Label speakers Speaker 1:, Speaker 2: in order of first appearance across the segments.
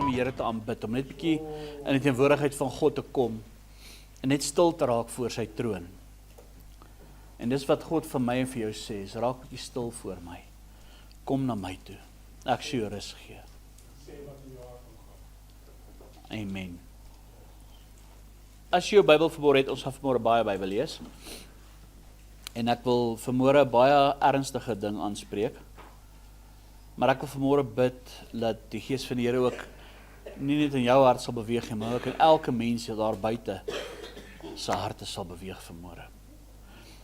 Speaker 1: om die Here te aanbid, om net bietjie in die teenwoordigheid van God te kom, en net stil te raak voor sy troon. En dis wat God vir my en vir jou sê, is raak bietjie stil voor my. Kom na my toe. Ek sê jou rus gee. Amen. As jy jou Bybel vanmôre het, ons gaan vanmôre baie Bybel lees. En ek wil vanmôre baie ernstige ding aanspreek. Maar ek wil vanmôre bid dat die Gees van die Here ook nie net in jou hart sal beweeg, maar ook in elke mens daar buite sy harte sal beweeg vanmôre.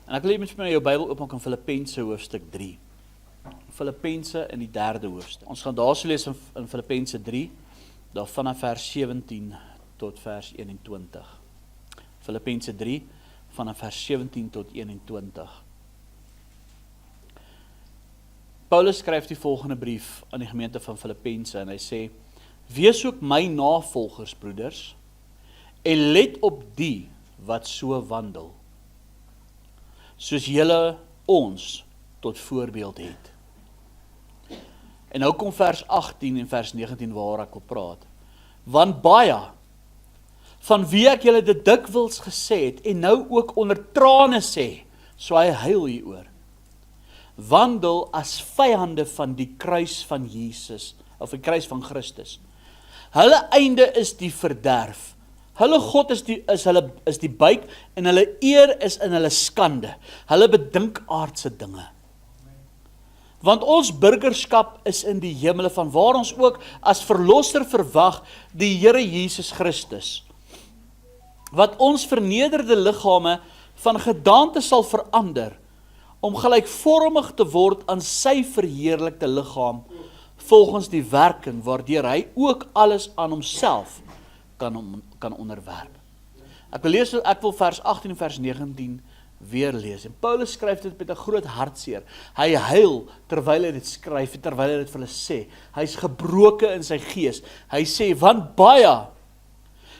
Speaker 1: En ek wil hê met my jou Bybel oopmaak in Filippense hoofstuk 3. Filippense in die 3de hoofstuk. Ons gaan daar so lees in Filippense 3, daar vanaf vers 17 tot vers 21. Filippense 3, vanaf vers 17 tot 21. Paulus skryf die volgende brief aan die gemeente van Filippense en hy sê, wees ook my navolgers, broeders, en let op die wat so wandel, soos julle ons tot voorbeeld het. En nou kom vers 18 en vers 19 waar ek wil praat. Want baie, van wie ek julle dit dikwels gesê het, en nou ook onder trane sê, so hy huil hieroor, wandel as vyande van die kruis van Jesus, of die kruis van Christus. Hulle einde is die verderf. Hulle God is die buik, en hulle eer is in hulle skande. Hulle bedink aardse dinge. Want ons burgerskap is in die hemele, van waar ons ook as verlosser verwag die Here Jesus Christus, wat ons vernederde liggame van gedaante sal verander, om gelykvormig te word aan sy verheerlikte liggaam, volgens die werking waardeur hy ook alles aan homself kan onderwerp. Ek wil vers 18 en vers 19 weer lees. En Paulus skryf dit met 'n groot hartseer. Hy huil terwyl hy dit skryf en terwyl hy dit vir hulle sê. Hy's gebroken in sy gees. Hy sê, want baie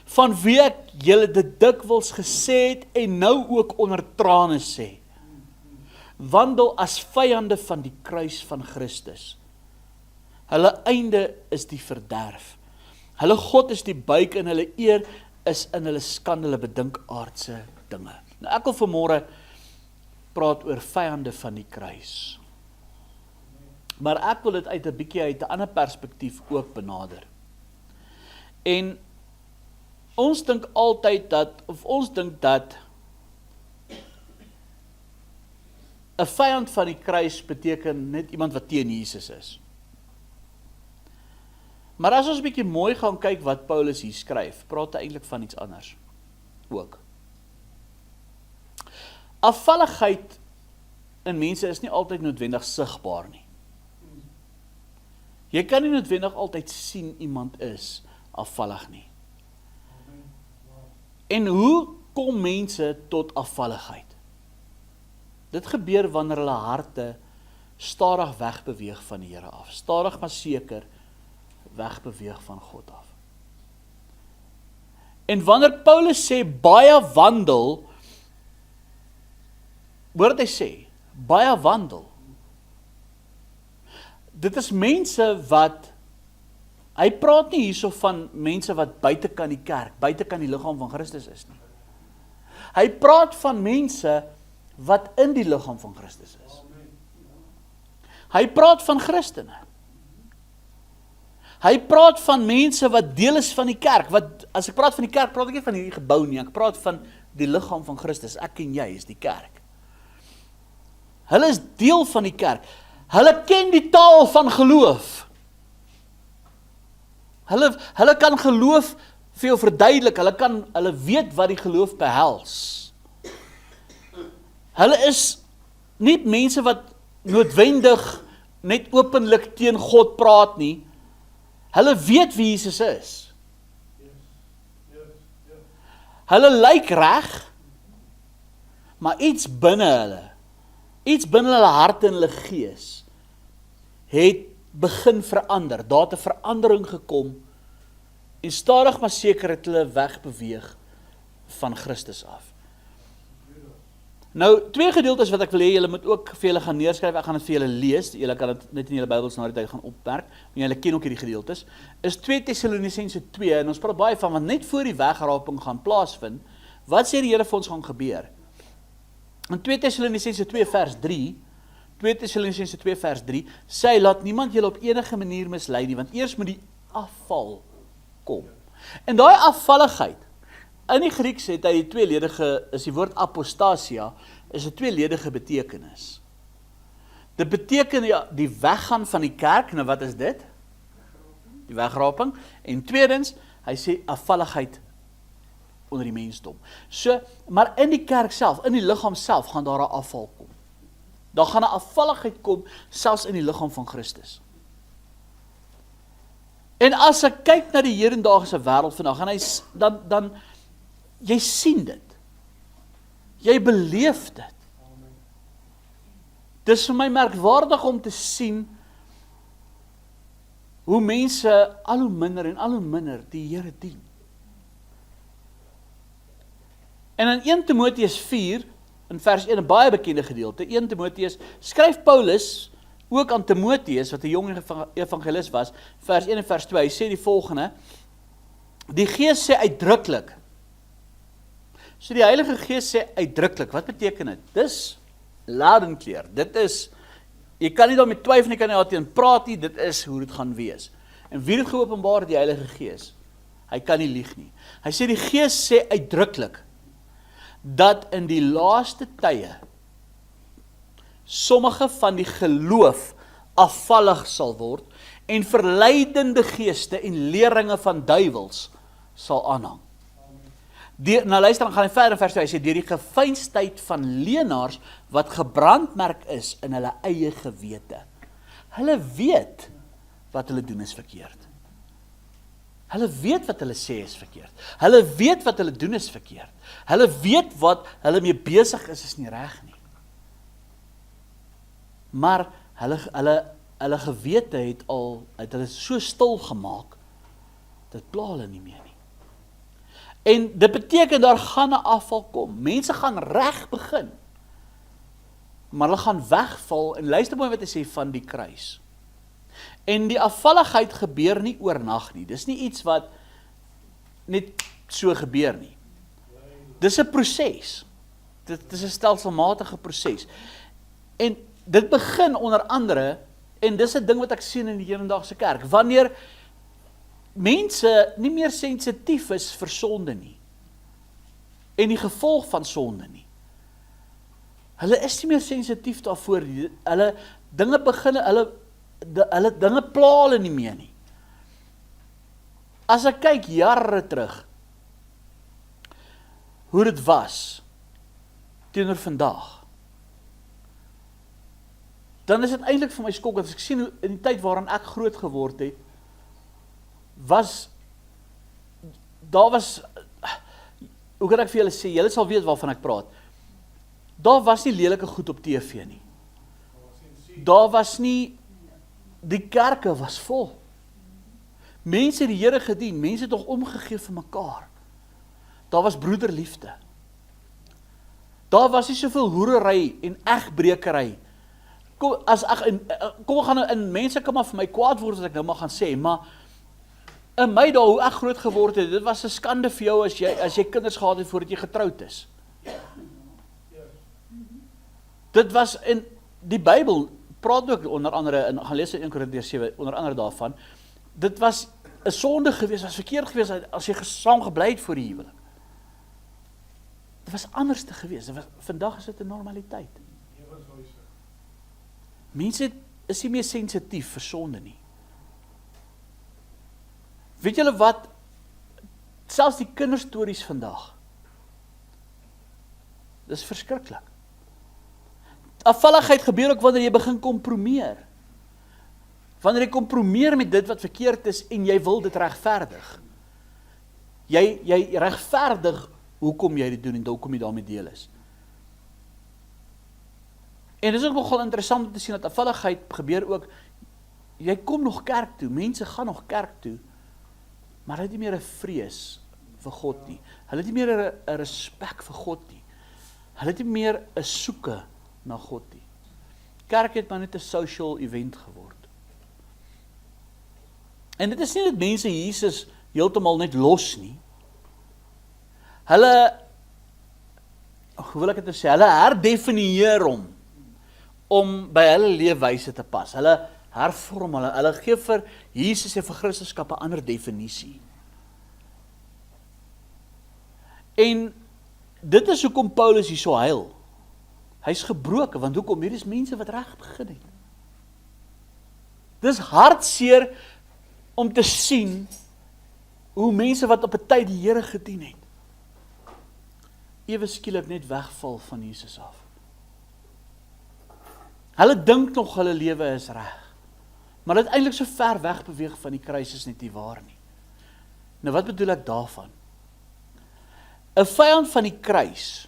Speaker 1: van wie ek julle dit dikwels gesê het en nou ook onder trane sê, wandel as vyande van die kruis van Christus. Hulle einde is die verderf. Hulle God is die buik en hulle eer is in hulle skande, hulle bedink aardse dinge. Nou ek wil vanmôre praat oor vyande van die kruis. Maar ek wil dit uit 'n bietjie uit 'n ander perspektief ook benader. En ons dink dat 'n vyand van die kruis beteken net iemand wat teen Jesus is. Maar as ons 'n bietjie mooi gaan kyk wat Paulus hier skryf, praat hy eintlik van iets anders ook. Afvalligheid in mense is nie altyd noodwendig sigbaar nie. Jy kan nie noodwendig altyd sien iemand is afvallig nie. En hoe kom mense tot afvalligheid? Dit gebeur wanneer hulle harte stadig wegbeweeg van die Here af. Stadig maar seker wegbeweeg van God af. En wanneer Paulus sê baie wandel, hoor wat hy sê, baie wandel. Dit is mense wat, hy praat nie hierso van mense wat buite kan die kerk, buite kan die liggaam van Christus is nie. Hy praat van mense wat in die liggaam van Christus is. Hy praat van Christene. Hy praat van mense wat deel is van die kerk. As ek praat van die kerk, praat ek nie van hierdie gebou nie, ek praat van die liggaam van Christus. Ek en jy is die kerk. Hulle is deel van die kerk. Hulle ken die taal van geloof. Hulle kan geloof vir jou verduidelik, hulle weet wat die geloof behels. Hulle is nie mense wat noodwendig net openlik teen God praat nie. Hulle weet wie Jesus is. Hulle lyk reg, maar iets binne hulle hart en hulle gees, het begin verander. Daar het 'n verandering gekom, en stadig maar seker het hulle wegbeweeg van Christus af. Nou, twee gedeeltes wat ek wil hê, julle moet ook vir julle gaan neerskryf, ek gaan dit vir julle lees, julle kan dit net in julle Bybels na die tyd gaan opmerk, en julle ken ook hierdie gedeeltes, is 2 Tessalonisense 2, en ons praat baie van, want net voor die wegraping gaan plaasvind, wat sê die Here vir ons gaan gebeur? In 2 Tessalonisense 2 vers 3, 2 Tessalonisense 2 vers 3, sê, laat niemand julle op enige manier mislei nie, want eers moet die afval kom. En daai afvalligheid, in die Grieks het hy die tweeledige, is die woord apostasia, is 'n tweeledige betekenis. Dit beteken ja, die weggaan van die kerk, nou wat is dit? Die wegraping. En tweedens, hy sê afvalligheid onder die mensdom. So, maar in die kerk self, in die liggaam self, gaan daar 'n afval kom. Daar gaan 'n afvalligheid kom, selfs in die liggaam van Christus. En as ek kyk na die hedendaagse wêreld vandag, en dan jy sien dit. Jy beleef dit. Dis vir my merkwaardig om te sien hoe mense al hoe minder die Here dien. En in 1 Timoteus 4, in vers 1, 'n baie bekende gedeelte, 1 Timoteus, skryf Paulus ook aan Timoteus, wat 'n jong evangelis was, vers 1 en vers 2, hy sê die volgende, die Gees sê uitdruklik, so die Heilige Gees sê uitdruklik, wat beteken dit? Dis loud and clear, dit is, jy kan nie daarmee twyfel, jy kan nie daarteen praat nie, dit is hoe dit gaan wees. En wie het geopenbaar? Die Heilige Gees. Hy kan nie lieg nie. Hy sê die Gees sê uitdruklik, dat in die laaste tye, sommige van die geloof afvallig sal word, en verleidende geeste en leringe van duiwels sal aanhang. Nou luister, dan gaan hy verder in vers 2, hy sê, deur die geveinsdheid van leenaars, wat gebrandmerk is in hulle eie gewete. Hulle weet, wat hulle doen is verkeerd. Hulle weet wat hulle sê is verkeerd. Hulle weet wat hulle doen is verkeerd. Hulle weet wat hulle mee besig is nie reg nie. Maar hulle gewete het hulle so stil gemaak, dit pla hulle nie meer nie. En dit beteken daar gaan 'n afval kom. Mense gaan reg begin, maar hulle gaan wegval, en luister mooi wat hy sê van die kruis. En die afvalligheid gebeur nie oornag nie. Dis nie iets wat net so gebeur nie. Dis 'n proses. Dit is 'n stelselmatige proses. En dit begin onder andere, en dis 'n ding wat ek sien in die hedendaagse kerk, wanneer mense nie meer sensitief is vir sonde nie, en die gevolg van sonde nie. Hulle is nie meer sensitief daarvoor nie. Hulle dinge begin, hulle dinge pla hulle nie meer nie. As ek kyk jare terug, hoe dit was teenoor vandag, dan is dit eintlik vir my skok, as ek sien hoe in die tyd waarin ek groot geword het, daar was, hoe kan ek vir julle sê, julle sal weet waarvan ek praat, daar was nie lelike goed op TV nie. Daar was nie, die kerke was vol. Mense het die Here gedien, mense het nog omgegee vir mekaar. Daar was broederliefde. Daar was nie soveel hoerery en egbrekery. Kom gaan in mense kan maar vir my kwaad word as ek nou maar gaan sê, maar in my dae, hoe ek groot geword het, dit was 'n skande vir jou as jy kinders gehad het voordat jy getroud is. Dit was in die Bybel, praat ook onder andere, en gaan lees in 1 Korintiërs 7, onder andere daarvan, dit was 'n sonde geweest, was verkeerd geweest, as jy saam gebly het voor die huwelik. Dit was anders te geweest, vandag is dit 'n normaliteit. Mense is nie meer sensitief vir sonde nie. Weet julle wat, selfs die kinderstories vandag, dis verskriklik. Afvalligheid gebeur ook wanneer jy begin kompromeer. Wanneer jy kompromeer met dit wat verkeerd is, en jy wil dit regverdig. Jy regverdig hoekom jy dit doen, en hoekom jy daarmee deel is. En dit is ook nogal interessant om te sien, dat afvalligheid gebeur ook, jy kom nog kerk toe, mense gaan nog kerk toe, maar hulle het nie meer 'n vrees vir God nie. Hulle het nie meer 'n respek vir God nie. Hulle het nie meer 'n soeke na God nie. Kerk het maar net 'n social event geword. En dit is nie dat mense Jesus heeltemal net los nie. Hulle, hoe wil ek dit sê, hulle herdefinieer hom om by hulle leefwyse te pas. Hulle hervorm hulle gee vir Jesus en vir Christendom 'n ander definisie. En dit is hoekom Paulus hier so huil. Hy's gebroken, want hoekom? Hier is mense wat reg begin het. Dis hartseer om te sien hoe mense wat op 'n tyd die Here gedien het, ewe skielik net wegval van Jesus af. Hulle dink nog hulle lewe is reg, maar dit eintlik so ver weg beweeg van die kruis is net nie waar nie. Nou wat bedoel ek daarvan? 'n vyand van die kruis,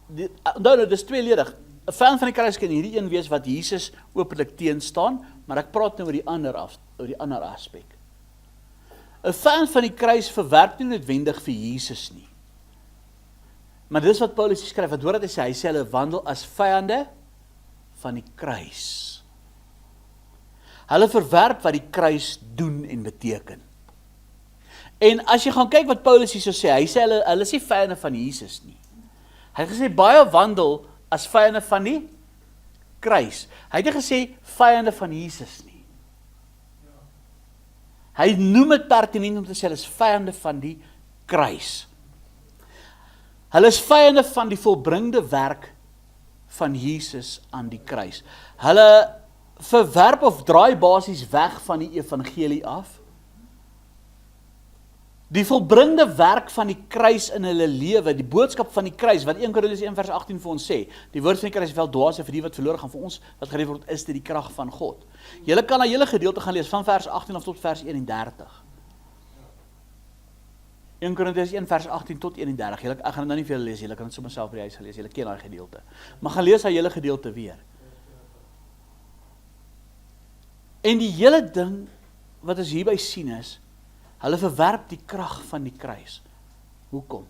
Speaker 1: onthou nou, dis tweeledig. 'n vyand van die kruis kan hierdie een wees wat Jesus openlik teenstaan, maar ek praat nou oor die ander aspek. 'n vyand van die kruis verwerp nie noodwendig vir Jesus nie. Maar dis wat Paulus skryf, want hoor wat hy sê hulle wandel as vyande van die kruis. Hulle verwerp wat die kruis doen en beteken. En as jy gaan kyk wat Paulus hier so sê, hy sê hulle is nie vyande van Jesus nie. Hy het gesê baie wandel as vyande van die kruis. Hy het nie gesê vyande van Jesus nie. Hy noem dit pertinent om te sê hulle is vyande van die kruis. Hulle is vyande van die volbringde werk van Jesus aan die kruis. Hulle verwerp of draai basies weg van die evangelie af. Die volbringde werk van die kruis in hulle lewe, die boodskap van die kruis, wat 1 Korintiërs 1 vers 18 vir ons sê, die woord van die kruis is wel dwaasheid vir die wat verlore gaan, vir ons wat gered word, is dit die krag van God. Julle kan na hele gedeelte gaan lees, van vers 18 af tot vers 31. 1 Korintiërs 1 vers 18 tot 31, ek gaan dit nou nie vir julle lees, julle kan dit sommer self by die huis gelees, julle ken daai gedeelte. Maar gaan lees daai hele gedeelte weer. En die hele ding, wat ons hierby sien is, hulle verwerp die krag van die kruis. Hoekom?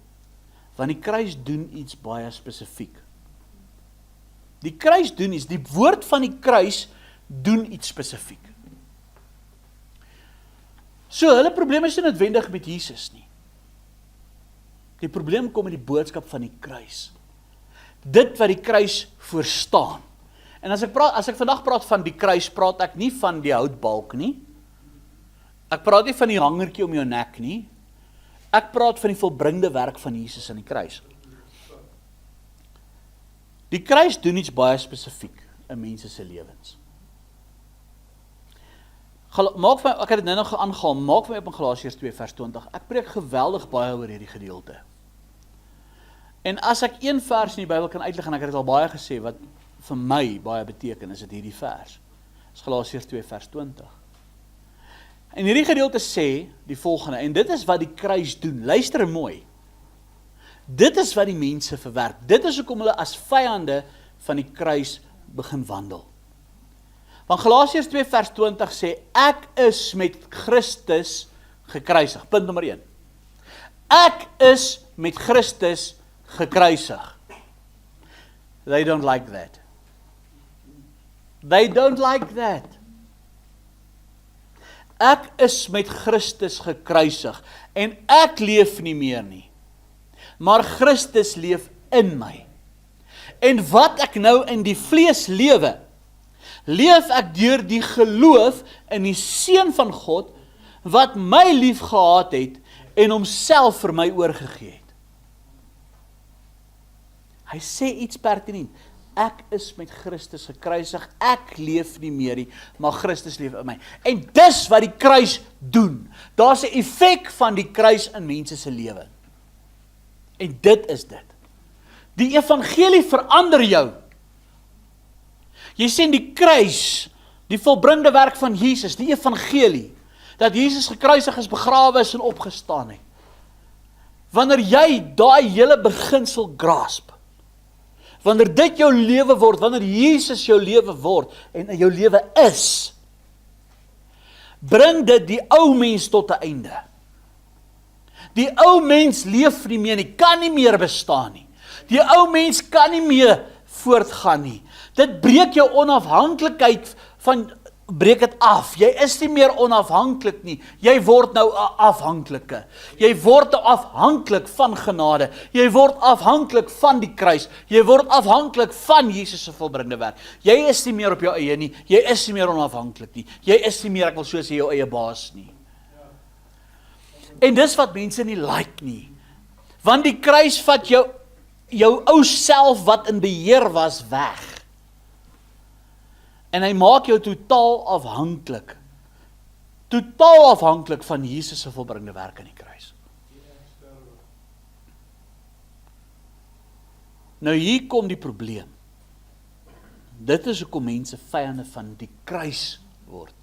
Speaker 1: Want die kruis doen iets baie spesifiek. Die kruis doen iets, die woord van die kruis doen iets spesifiek. So, hulle probleem is nie noodwendig met Jesus nie. Die probleem kom met die boodskap van die kruis. Dit wat die kruis voorstaan. En as ek vandag praat van die kruis, praat ek nie van die houtbalk nie. Ek praat nie van die hangertjie om jou nek nie. Ek praat van die volbringde werk van Jesus aan die kruis. Die kruis doen iets baie spesifiek in mense se lewens. Ek het dit nou nog aangehaal, maak vir my op in Galasiërs 2 vers 20. Ek preek geweldig baie oor hierdie gedeelte. En as ek een vers in die Bybel kan uitlig, en ek het dit al baie gesê, wat vir my baie beteken, is dit hierdie vers. Dit is Galasiërs 2 vers 20. En hierdie gedeelte sê die volgende, en dit is wat die kruis doen, luister mooi. Dit is wat die mense verwerp, dit is hoekom hulle as vyande van die kruis begin wandel. Want Galasiërs 2 vers 20 sê, ek is met Christus gekruisig, punt nommer 1. Ek is met Christus gekruisig. They don't like that. They don't like that. Ek is met Christus gekruisig, en ek leef nie meer nie, maar Christus leef in my. En wat ek nou in die vlees lewe, leef ek deur die geloof in die Seun van God, wat my lief gehad het, en homself vir my oorgegee het. Hy sê iets pertinent, ek is met Christus gekruisig, ek leef nie meer nie, maar Christus leef in my. En dis wat die kruis doen. Daar's 'n effek van die kruis in mense se lewe. En dit is dit. Die evangelie verander jou. Jy sien die kruis, die volbringde werk van Jesus, die evangelie, dat Jesus gekruisig is, begrawe is en opgestaan het. Wanneer jy daai hele beginsel grasp, wanneer dit jou lewe word, wanneer Jesus jou lewe word, en jou lewe is, bring dit die ou mens tot 'n einde. Die ou mens leef nie meer nie, kan nie meer bestaan nie. Die ou mens kan nie meer voortgaan nie. Dit breek jou onafhanklikheid breek dit af. Jy is nie meer onafhanklik nie. Jy word nou 'n afhanklike. Jy word nou afhanklik van genade. Jy word afhanklik van die kruis. Jy word afhanklik van Jesus se volbringde werk. Jy is nie meer op jou eie nie. Jy is nie meer onafhanklik nie. Jy is nie meer, ek wil so sê, jou eie baas nie. En dis wat mense nie like nie. Want die kruis vat jou ou self wat in beheer was weg. En hy maak jou totaal afhanklik. Totaal afhanklik van Jesus se volbringde werk aan die kruis. Nou hier kom die probleem. Dit is hoekom mense vyande van die kruis word.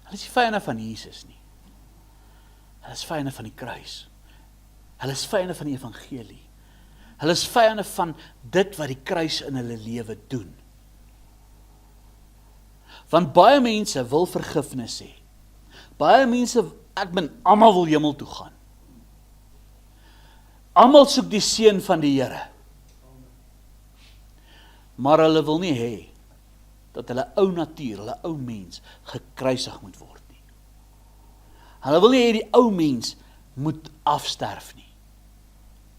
Speaker 1: Hulle is nie vyande van Jesus nie. Hulle is vyande van die kruis. Hulle is vyande van die evangelie. Hulle is vyande van dit wat die kruis in hulle lewe doen. Want baie mense wil vergifnis hê. Baie mense, almal wil hemel toe gaan. Almal soek die seën van die Here. Maar hulle wil nie hê dat hulle ou natuur, hulle ou mens gekruisig moet word nie. Hulle wil nie hê die ou mens moet afsterf nie.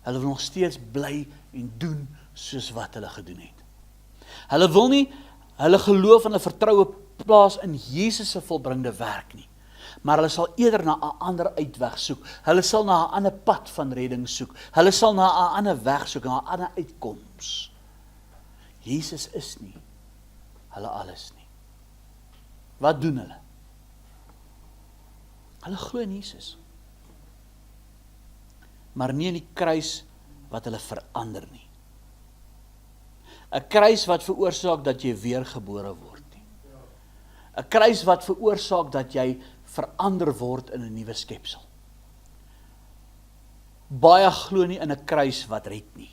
Speaker 1: Hulle wil nog steeds bly en doen soos wat hulle gedoen het. Hulle wil nie hulle geloof en hulle vertroue plaas in Jesus se volbringde werk nie. Maar hulle sal eerder na 'n ander uitweg soek. Hulle sal na 'n ander pad van redding soek. Hulle sal na 'n ander weg soek, na 'n ander uitkoms. Jesus is nie hulle alles nie. Wat doen hulle? Hulle glo in Jesus. Maar nie in die kruis wat hulle verander nie. 'n Kruis wat veroorsaak dat jy weergebore word nie. 'n Kruis wat veroorsaak dat jy verander word in 'n nuwe skepsel. Baie glo nie in 'n kruis wat red nie.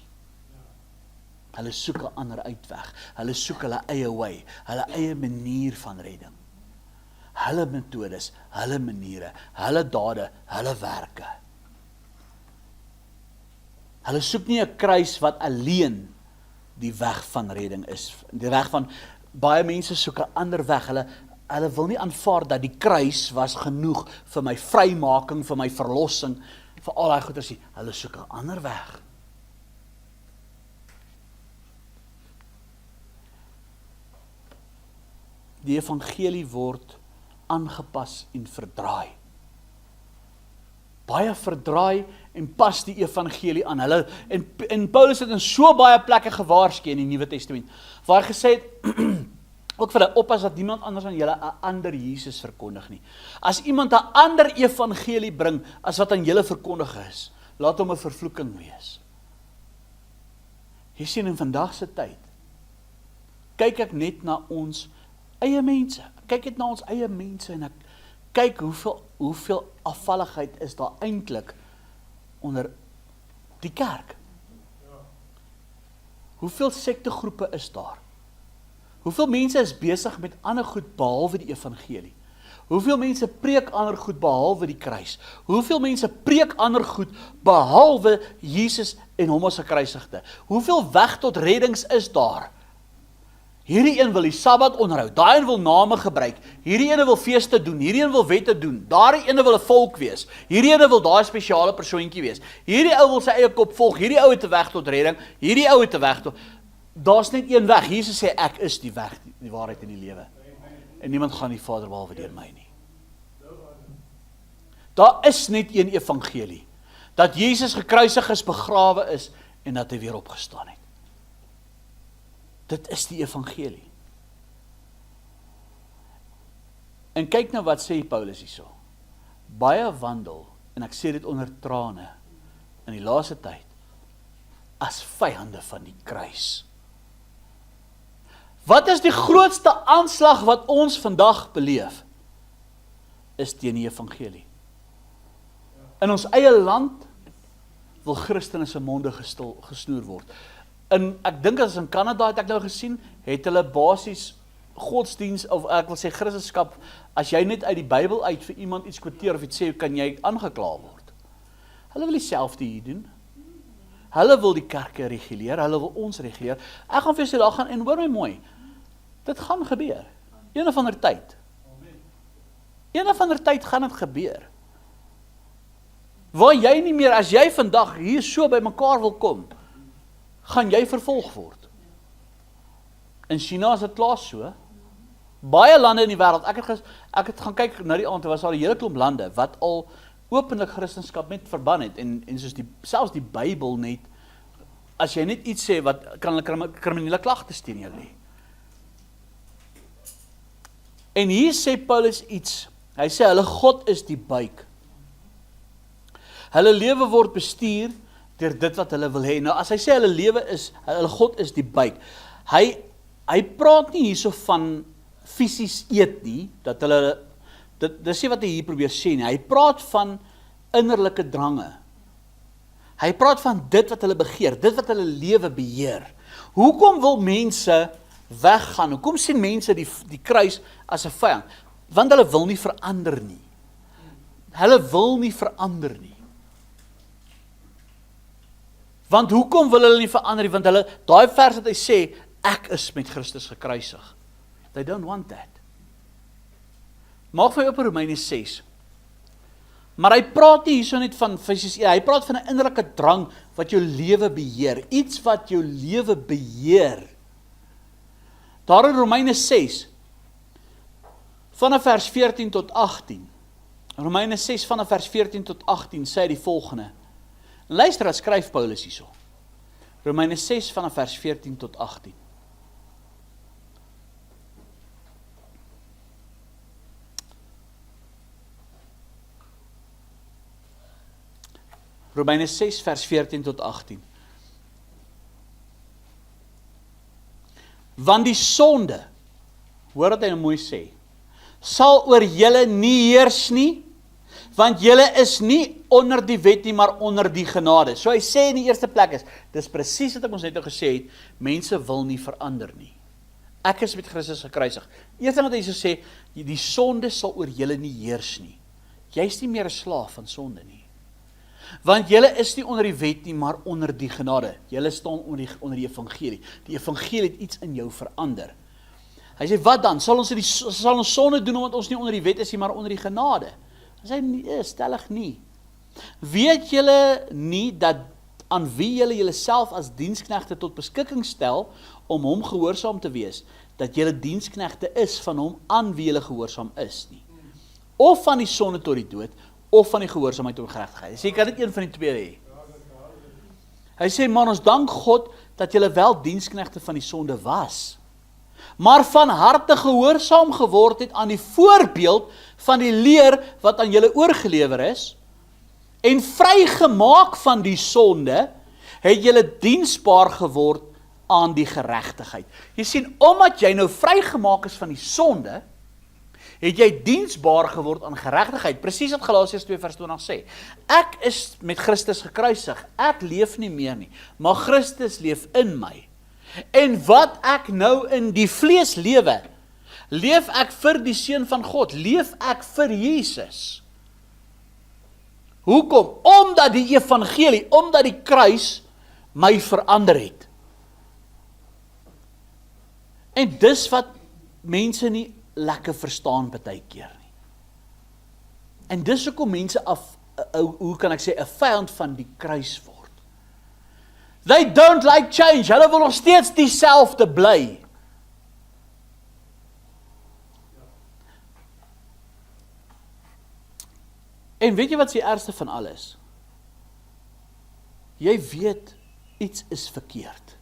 Speaker 1: Hulle soek 'n ander uitweg. Hulle soek hulle eie way, hulle eie manier van redding. Hulle metodes, hulle maniere, hulle dade, hulle werke. Hulle soek nie 'n kruis wat alleen die weg van redding is. Die weg van, baie mense soek 'n ander weg. Hulle wil nie aanvaar dat die kruis was genoeg vir my vrymaking, vir my verlossing, vir al daai goeders nie. Hulle soek 'n ander weg. Die evangelie word aangepas en verdraai. Baie verdraai en pas die evangelie aan hulle. En Paulus het in so baie plekke gewaarsku in die Nuwe Testament, waar hy gesê het, ook vir hulle, oppas dat niemand anders aan julle 'n ander Jesus verkondig nie. As iemand 'n ander evangelie bring, as wat aan julle verkondig is, laat hom 'n vervloeking wees. Jy sien, in vandag se tyd, kyk ek net na ons eie mense, kyk net na ons eie mense, en ek kyk hoeveel afvalligheid is daar eintlik onder die kerk. Hoeveel sektegroepe is daar? Hoeveel mense is besig met ander goed behalwe die evangelie? Hoeveel mense preek ander goed behalwe die kruis? Hoeveel mense preek ander goed behalwe Jesus en hom as gekruisigde? Hoeveel weg tot reddings is daar? Hierdie een wil die Sabbat onderhou, daai een wil name gebruik, hierdie ene wil feeste doen, hierdie een wil wette doen, daai ene wil 'n volk wees, hierdie ene wil daai spesiale persoontjie wees, hierdie ou wil sy eie kop volg, hierdie ou het 'n weg tot redding, hierdie ou het 'n weg tot... Daar's net een weg. Jesus sê, ek is die weg, die waarheid en die lewe. En niemand gaan die Vader behalwe deur my nie. Daar is net een evangelie, dat Jesus gekruisig is, begrawe is, en dat hy weer opgestaan het. Dit is die evangelie. En kyk nou wat sê Paulus hierso. Baie wandel, en ek sê dit onder trane, in die laaste tyd, as vyande van die kruis. Wat is die grootste aanslag wat ons vandag beleef? Is teen die evangelie. In ons eie land wil Christene se monde gesnoer word. Ek dink as in Kanada het ek nou gesien, het hulle basies godsdiens, of ek wil sê Christendom, as jy net uit die Bybel uit vir iemand iets quoteer of iets sê, kan jy aangekla word. Hulle wil dieselfde hier doen. Hulle wil die kerke reguleer, hulle wil ons reguleer. Ek gaan vir julle sê, daar gaan, en hoor my mooi, dit gaan gebeur. Een of ander tyd. Een of ander tyd gaan dit gebeur. Waar jy nie meer, as jy vandag hier so by mekaar wil kom, gaan jy vervolg word. In China is dit klaar so. Baie lande in die wêreld, ek het gaan kyk na die aand, was al 'n hele klomp lande, wat al openlik Christendom met verban het, en soos selfs die Bybel net, as jy net iets sê, wat kan hulle kriminele klagtes teen jou lê. En hier sê Paulus iets, hy sê, hulle God is die buik. Hulle lewe word bestuur deur dit wat hulle wil hê. Nou as hy sê hulle God is die buik, hy praat nie hierso van fisies eet nie, dat hulle, dis nie wat hy hier probeer sê nie, hy praat van innerlike drange. Hy praat van dit wat hulle begeer, dit wat hulle lewe beheer. Hoekom wil mense weggaan? Hoekom sien mense die kruis as 'n vyand? Want hulle wil nie verander nie. Hulle wil nie verander nie. Want hoekom wil hulle nie verander nie? Want hulle, daai vers wat hy sê, ek is met Christus gekruisig. They don't want that. Maak vir my op Romeine 6. Maar hy praat nie hierso net van fisies, hy praat van 'n innerlike drang wat jou lewe beheer, iets wat jou lewe beheer. Daar in Romeine 6, vanaf vers 14 tot 18, Romeine 6 vanaf vers 14 tot 18 sê hy die volgende. Luister, wat skryf Paulus hierso. Romeine 6 vanaf vers 14 tot 18. Romeine 6 vers 14 tot 18. Want die sonde, hoor wat hy nou mooi sê, sal oor julle nie heers nie, want julle is nie onder die wet nie, maar onder die genade. So hy sê in die eerste plek dis presies wat ek ons net nou gesê het, mense wil nie verander nie. Ek is met Christus gekruisig. Eerste wat hy so sê, die sonde sal oor julle nie heers nie. Jy is nie meer 'n slaaf van sonde nie. Want julle is nie onder die wet nie, maar onder die genade. Julle staan onder die evangelie. Die evangelie het iets in jou verander. Hy sê, wat dan? Sal ons sonde doen omdat ons nie onder die wet is nie, maar onder die genade? Hy sê, nee, stellig nie. Weet julle nie dat aan wie julle julleself as diensknegte tot beskikking stel om hom gehoorsaam te wees, dat julle diensknegte is van hom aan wie julle gehoorsaam is nie? Of van die sonde tot die dood, of van die gehoorsaamheid tot geregtigheid. Hy sê, jy kan dit een van die twee hê. Hy sê, maar ons dank God, dat julle wel diensknegte van die sonde was, maar van harte gehoorsaam geword het aan die voorbeeld van die leer wat aan julle oorgelewer is, en vrygemaak van die sonde, het julle diensbaar geword aan die geregtigheid. Jy sien, omdat jy nou vrygemaak is van die sonde, het jy diensbaar geword aan geregtigheid. Presies wat Galasiërs 2 vers 20 sê. Ek is met Christus gekruisig. Ek leef nie meer nie, maar Christus leef in my. En wat ek nou in die vlees lewe, leef ek vir die Seun van God, leef ek vir Jesus. Hoekom? Omdat die evangelie, omdat die kruis my verander het. En dis wat mense nie lekker verstaan baie keer nie. En dis hoekom mense hoe kan ek sê, 'n vyand van die kruis word. They don't like change, hulle wil nog steeds dieselfde bly. En weet jy wat die ergste van alles? Jy weet, iets is verkeerd.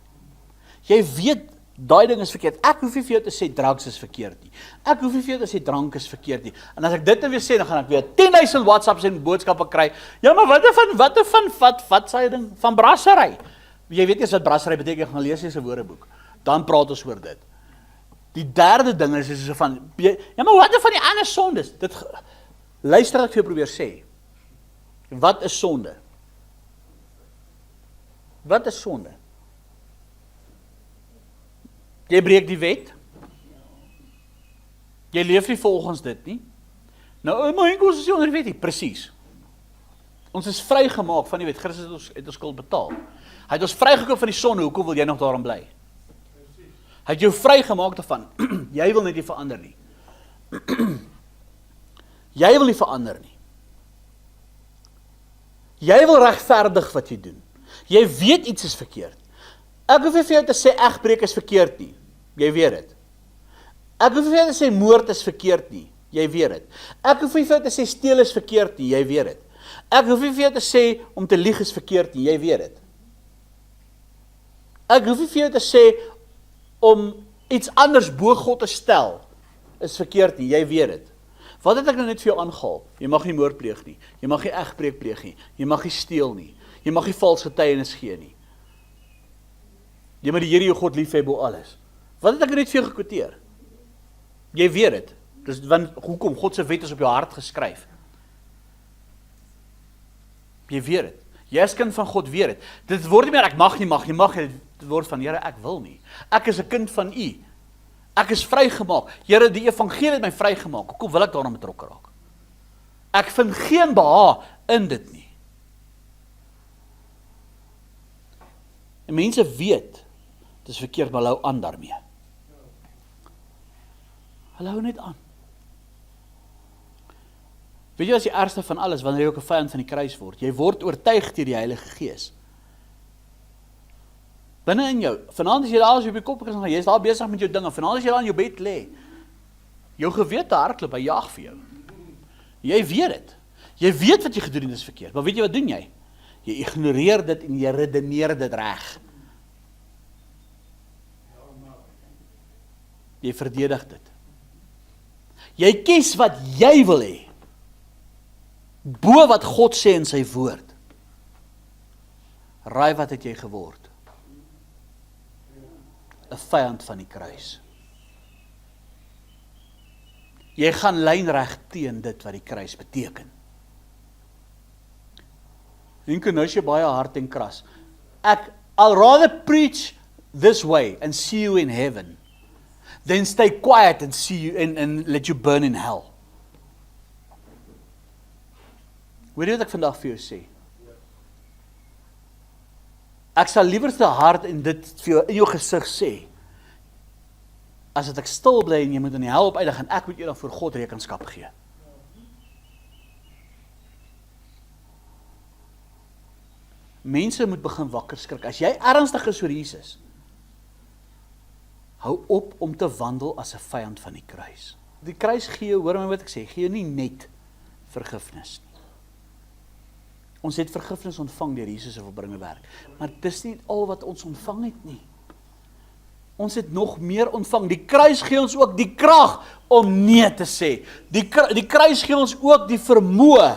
Speaker 1: Jy weet, daai ding is verkeerd. Ek hoef nie vir jou te sê drugs is verkeerd nie. Ek hoef nie vir jou te sê drank is verkeerd nie. En as ek dit nou weer sê, dan gaan ek weer 10,000 WhatsApps en boodskappe kry. Ja, maar wat sê jy ding van brassery? Jy weet eers wat brassery beteken, ek gaan lees jy se woordeboek. Dan praat ons oor dit. Die derde ding is so van, ja, maar wat van die ander sondes? Luister wat ek vir jou probeer sê. Wat is sonde? Wat is sonde? Jy breek die wet. Jy leef nie volgens dit nie. Nou, maar ons is nie onder die wet nie, presies. Ons is vrygemaak van die wet. Christus het ons skuld betaal. Hy het ons vrygekoop van die sonde, hoekom wil jy nog daarin bly? Hy het jou vrygemaak daarvan. Jy wil net nie verander nie. Jy wil nie verander nie. Jy wil regverdig wat jy doen. Jy weet iets is verkeerd. Ek hoef nie vir jou te sê egbreek is verkeerd nie. Jy weet dit. Ek hoef nie vir jou te sê moord is verkeerd nie. Jy weet dit. Ek hoef nie vir jou te sê steel is verkeerd nie. Jy weet dit. Ek hoef nie vir jou te sê om te lieg is verkeerd nie. Jy weet dit. Ek hoef nie vir jou te sê om iets anders bo God te stel is verkeerd nie. Jy weet dit. Wat het ek nou net vir jou aangehaal? Jy mag nie moord pleeg nie. Jy mag nie egbreek pleeg nie. Jy mag nie steel nie. Jy mag nie vals getuienis gee nie. Jy moet die Here jou God lief hê bo alles. Wat het ek net vir jou gekwoteer? Jy weet dit. Dis want hoekom? God se wet is op jou hart geskryf. Jy weet dit. Jy as kind van God weet dit. Dit word nie meer ek mag nie, dit word van Here ek wil nie. Ek is 'n kind van U. Ek is vrygemaak. Here, die evangelie het my vrygemaak. Hoekom wil ek daarna betrokke raak? Ek vind geen behaag in dit nie. En mense weet, dit is verkeerd, maar hulle hou aan daarmee. Hulle hou net aan. Weet jy wat is die ergste van alles, wanneer jy ook 'n vyand van die kruis word? Jy word oortuig deur die Heilige Gees. Binne in jou, vanaand as jy daar op die kop gegaan, jy is daar besig met jou dinge, vanaand as jy daar in jou bed lê, jou gewete hardloop, hy jaag vir jou. Jy weet dit. Jy weet wat jy gedoen het is verkeerd, maar weet jy wat doen jy? Jy ignoreer dit en jy redeneer dit reg. Jy verdedig dit. Jy kies wat jy wil hê, bo wat God sê in sy woord. Raai wat het jy geword? 'n vyand van die kruis. Jy gaan lynreg teen dit wat die kruis beteken. Dink nou is jy baie hard en kras. I'll rather preach this way and see you in heaven than stay quiet and see you and let you burn in hell. Weet jy wat ek vandag vir jou sê? Ek sal liewer te hard en dit vir jou in jou gesig sê, as dat ek stil bly en jy moet in die hel op eindig en ek moet jou dan voor God rekenskap gee. Mense moet begin wakker skrik. As jy ernstig is oor Jesus, hou op om te wandel as 'n vyand van die kruis. Die kruis gee jou, hoor my wat ek sê, gee jou nie net vergifnis nie. Ons het vergifnis ontvang deur Jesus se volbringe werk, maar dis nie al wat ons ontvang het nie. Ons het nog meer ontvang. Die kruis gee ons ook die krag om nee te sê. Die kruis gee ons ook die vermoë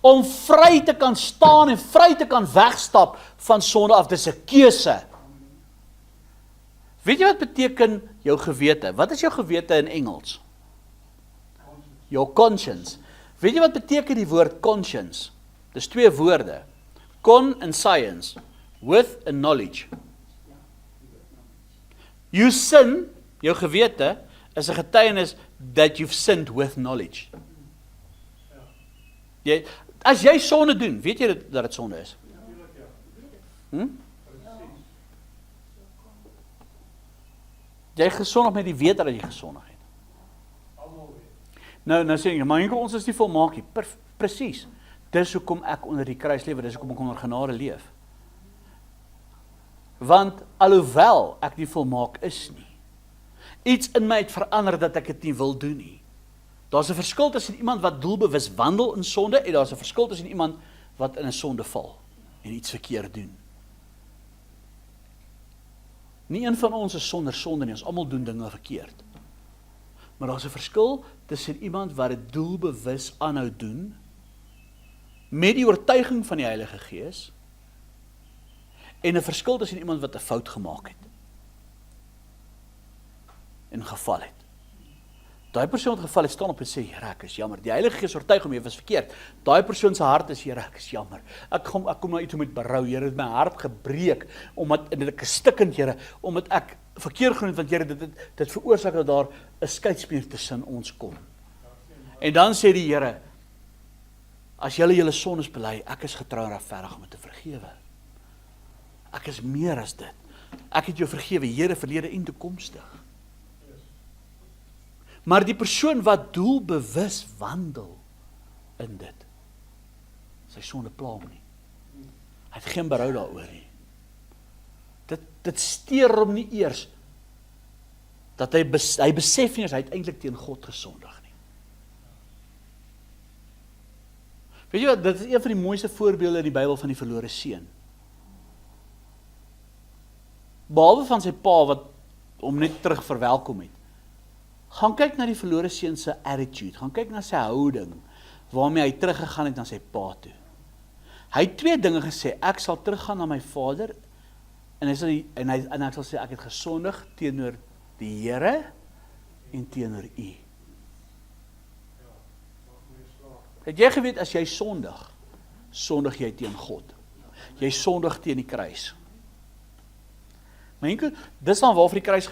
Speaker 1: om vry te kan staan en vry te kan wegstap van sonde af. Dis 'n keuse. Weet jy wat beteken jou gewete? Wat is jou gewete in Engels? Your conscience. Weet jy wat beteken die woord conscience? Dis 2 woorde. Con en science. With and knowledge. You sin, jou gewete, is 'n getuienis that you've sinned with knowledge. As jy sonde doen, weet jy dat dit sonde is? Jy gesondig met die wete dat jy gesondig het. Nou sê jy, maar enkel ons is nie volmaak nie. Presies. Dis hoekom ek onder die kruis lewe, dis hoekom ek onder genade leef. Want alhoewel ek nie volmaak is nie, iets in my het verander dat ek dit nie wil doen nie. Daar's 'n verskil tussen iemand wat doelbewus wandel in sonde en daar's 'n verskil tussen iemand wat in 'n sonde val en iets verkeerd doen. Nie een van ons is sonder sonde nie, ons almal doen dinge verkeerd. Maar daar's 'n verskil tussen iemand wat dit doelbewus aanhou doen met die oortuiging van die Heilige Gees en 'n verskil tussen iemand wat 'n fout gemaak het en geval het. Daai persoon wat geval het, staan op en sê, Here, ek is jammer. Die Heilige Gees oortuig hom, jy was verkeerd. Daai persoon se hart is, Here, ek is jammer. Ek kom nou toe met berou, Here, het my hart gebreek, omdat ek is stikkend, Here, omdat ek verkeerd gedoen het, want Here, dit veroorsaak dat daar 'n skeidsmuur tussen ons kom. En dan sê die Here, as julle sondes bely, ek is getrou en regverdig om dit te vergewe. Ek is meer as dit. Ek het jou vergewe, Here, verlede en toekomstig. Maar die persoon wat doelbewus wandel in dit, sy sonde pla hom nie. Hy het geen berou daaroor nie. Dit steur hom nie eers, dat hy besef nie as hy het eintlik teen God gesondig nie. Weet jy wat, dit is een van die mooiste voorbeelde in die Bybel van die verlore seun. Behalwe van sy pa wat hom net terug verwelkom het. Gaan kyk na die verlore seun se attitude, gaan kyk na sy houding, waarmee hy teruggegaan het na sy pa toe. Hy het 2 dinge gesê, ek sal teruggaan na my vader, en ek sal sê, ek het gesondig teenoor die Here en teenoor u. Het jy geweet, as jy sondig jy teen God. Jy sondig teen die kruis. Maar dis dan waarvoor die kruis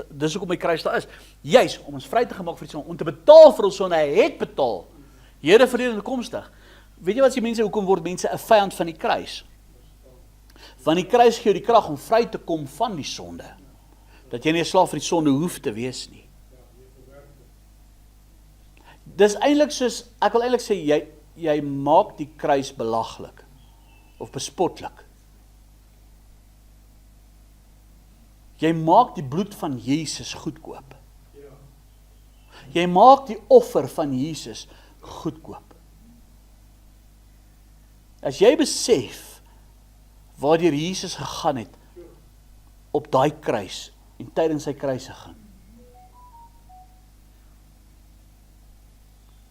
Speaker 1: dis hoekom die kruis daar is. Juis om ons vry te gemaak vir die sonde, om te betaal vir ons sonde, hy het betaal. Here verlede en toekomstig. Weet jy wat die mense, hoekom word mense 'n vyand van die kruis? Want die kruis gee jou die krag om vry te kom van die sonde. Dat jy nie 'n slaaf vir die sonde hoef te wees nie. Dis eintlik soos, ek wil eintlik sê, jy maak die kruis belaglik of bespotlik. Jy maak die bloed van Jesus goedkoop. Jy maak die offer van Jesus goedkoop. As jy besef waardeur Jesus gegaan het op daai kruis en tydens sy kruisiging,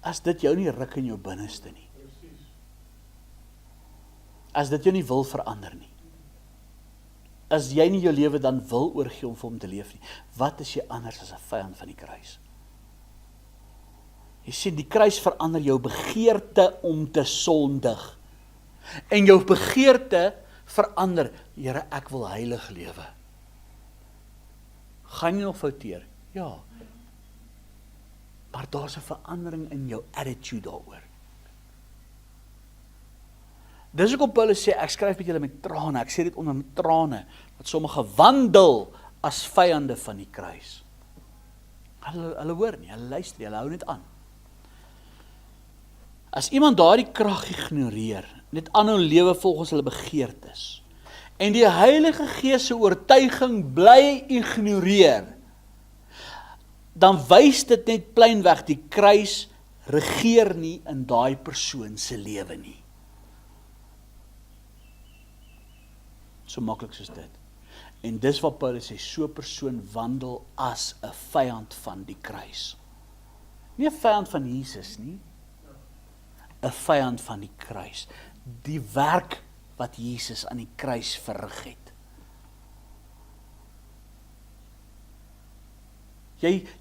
Speaker 1: as dit jou nie ruk in jou binneste nie, as dit jou nie wil verander nie, as jy nie jou lewe dan wil oorgee om vir hom te leef nie, wat is jy anders as 'n vyand van die kruis? Jy sien, die kruis verander jou begeerte om te sondig. En jou begeerte verander, Here, ek wil heilig lewe. Gaan jy nog fouteer? Ja. Maar daar's 'n verandering in jou attitude daaroor. Dis hoekom Paulus sê, ek skryf met julle met trane, ek sê dit onder met trane, dat sommige wandel as vyande van die kruis. Hulle hoor nie, hulle luister nie, hulle hou net aan. As iemand daardie krag ignoreer, net aanhou lewe volgens hulle begeertes, en die Heilige Gees se oortuiging bly ignoreer, dan wys dit net pleinweg, die kruis regeer nie in daai persoon se lewe nie. So maklik soos dit. En dis wat Paulus sê, so 'n persoon wandel as 'n vyand van die kruis. Nie 'n vyand van Jesus nie, 'n vyand van die kruis. Die werk wat Jesus aan die kruis verrig het.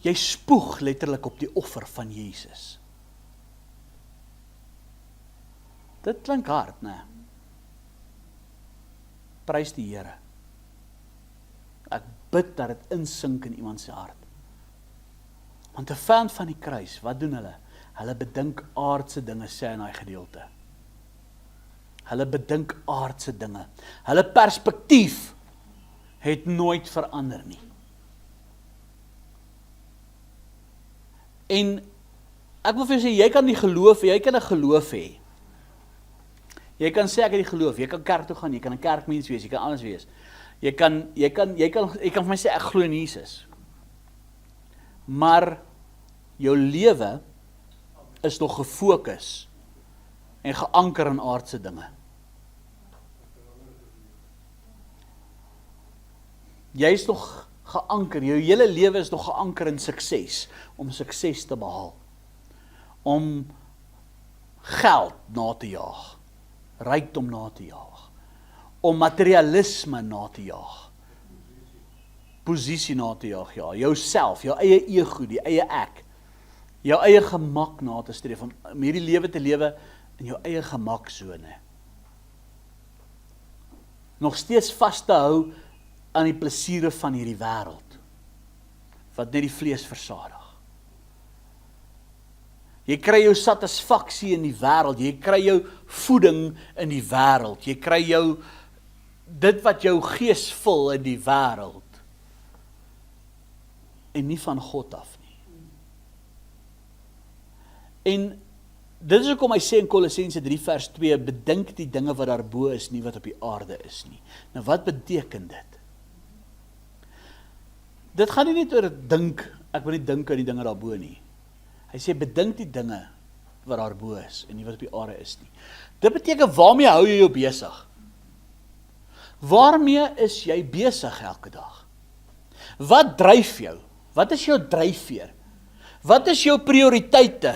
Speaker 1: Jy spoeg letterlik op die offer van Jesus. Dit klink hard, né? Prys die Here. Ek bid dat dit insink in iemand se hart. Want 'n vyand van die kruis, wat doen hulle? Hulle bedink aardse dinge, sê in daai gedeelte. Hulle bedink aardse dinge. Hulle perspektief het nooit verander nie. En ek wil vir jou sê, jy kan die geloof, jy kan 'n geloof hê. Jy kan sê ek het die geloof, jy kan kerk toe gaan, jy kan 'n kerkmens wees, jy kan alles wees. Jy kan vir my sê ek glo in Jesus. Maar jou lewe is nog gefokus en geanker in aardse dinge. Jy is nog geanker, jou hele lewe is nog geanker in sukses, om sukses te behaal. Om geld na te jaag, rykdom na te jaag, om materialisme na te jaag, posisie na te jaag, ja, jouself, jou eie ego, die eie ek, jou eie gemak na te streef, om hierdie lewe te lewe in jou eie gemaksone. Nog steeds vas te hou aan die plesiere van hierdie wêreld, wat net die vlees versadig. Jy kry jou satisfaksie in die wêreld, jy kry jou voeding in die wêreld, jy kry jou dit wat jou gees vul in die wêreld en nie van God af nie. En dit is hoekom hy sê in Kolossense 3 vers 2, bedink die dinge wat daarbo is, nie wat op die aarde is nie. Nou wat beteken dit? Dit gaan nie net oor dink, ek wil nie dink aan die dinge daarbo nie. Hy sê bedink die dinge wat daarbo is en nie wat op die aarde is nie. Dit beteken waarmee hou jy jou besig? Waarmee is jy besig elke dag? Wat dryf jou? Wat is jou dryfveer? Wat is jou prioriteite?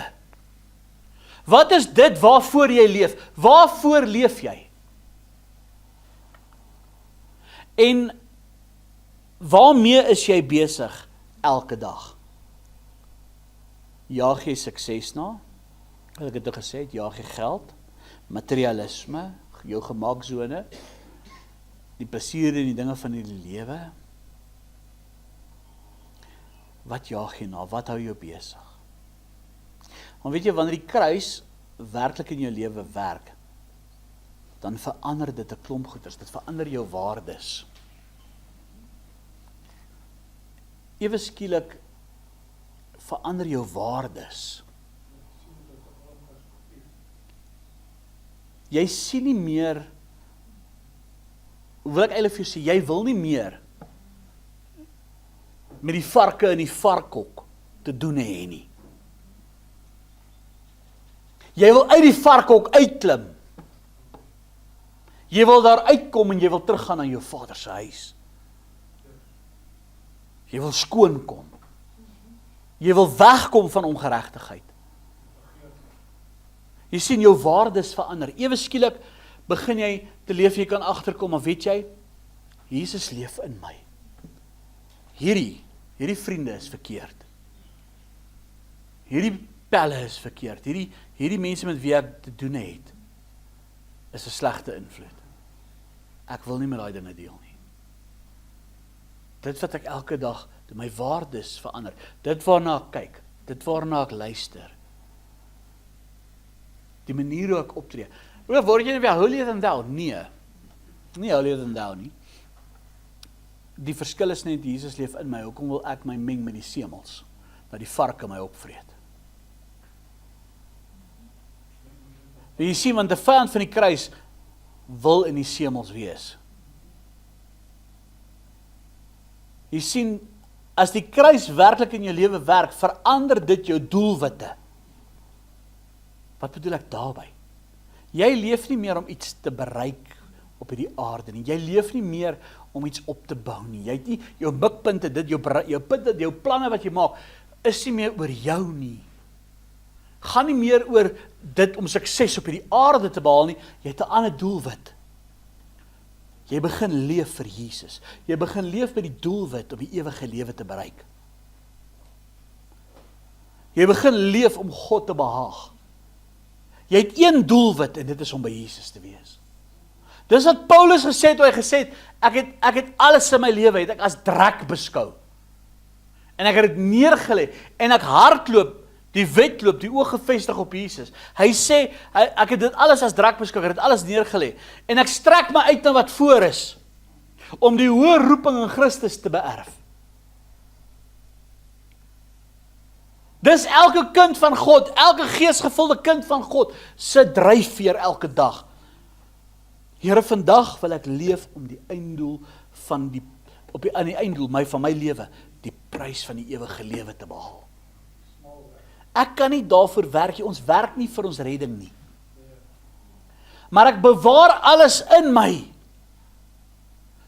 Speaker 1: Wat is dit waarvoor jy leef? Waarvoor leef jy? En waarmee is jy besig elke dag? Jaag jy sukses na? Ek het dit gesê, jaag jy geld, materialisme, jou gemaksone, die plesier en die dinge van die lewe? Wat jaag jy na? Wat hou jou besig? Want weet jy, wanneer die kruis werklik in jou lewe werk, dan verander dit 'n klomp goeders, dit verander jou waardes. Ewe skielik verander jou waardes. Jy sien nie meer, hoe wil ek eintlik vir jou sê, jy wil nie meer met die varke in die varkhok te doen hê nie. Jy wil uit die varkhok uitklim. Jy wil daar uitkom en jy wil teruggaan na jou Vader se huis. Jy wil skoon kom. Jy wil wegkom van ongeregtigheid. Jy sien jou waardes verander. Ewe skielik begin jy te leef, jy kan agterkom, maar weet jy, Jesus leef in my. Hierdie vriende is verkeerd. Hierdie pelle is verkeerd. Hierdie mense met wie ek te doen het, is 'n slegte invloed. Ek wil nie met daai dinge deel nie. Dit wat ek elke dag, my waardes verander. Dit waarna ek kyk, dit waarna ek luister. Die manier hoe ek optree. Word jy nie weer holier than thou? Nee. Nie holier than thou nie. Die verskil is net, Jesus leef in my, hoekom wil ek my meng met die semels, dat die varke my opvreet? Jy sien, want die vyand van die kruis wil in die semels wees. Jy sien, as die kruis werklik in jou lewe werk, verander dit jou doelwitte. Wat bedoel ek daarby? Jy leef nie meer om iets te bereik op hierdie aarde nie. Jy leef nie meer om iets op te bou nie. Jy het nie jou mikpunte, jou planne wat jy maak, is nie meer oor jou nie. Gaan nie meer oor dit om sukses op hierdie aarde te behaal nie. Jy het 'n ander doelwit. Jy begin leef vir Jesus. Jy begin leef met die doelwit om die ewige lewe te bereik. Jy begin leef om God te behaag. Jy het een doelwit en dit is om by Jesus te wees. Dis wat Paulus gesê het, toe hy gesê het, ek het alles in my lewe, het ek as drek beskou. En ek het dit neergelê en ek hardloop, die wedloop, die oog gefestig op Jesus. Hy sê, ek het dit alles as drek beskou, ek het dit alles neergelê. En ek strek my uit na wat voor is, om die hoë roeping in Christus te beerf. Dis elke kind van God, elke geesgevulde kind van God, se dryfveer elke dag. Here, vandag wil ek leef om die einddoel van aan die einddoel van my lewe, die prys van die ewige lewe te behaal. Ek kan nie daarvoor werk nie, ons werk nie vir ons redding nie. Maar ek bewaar alles in my,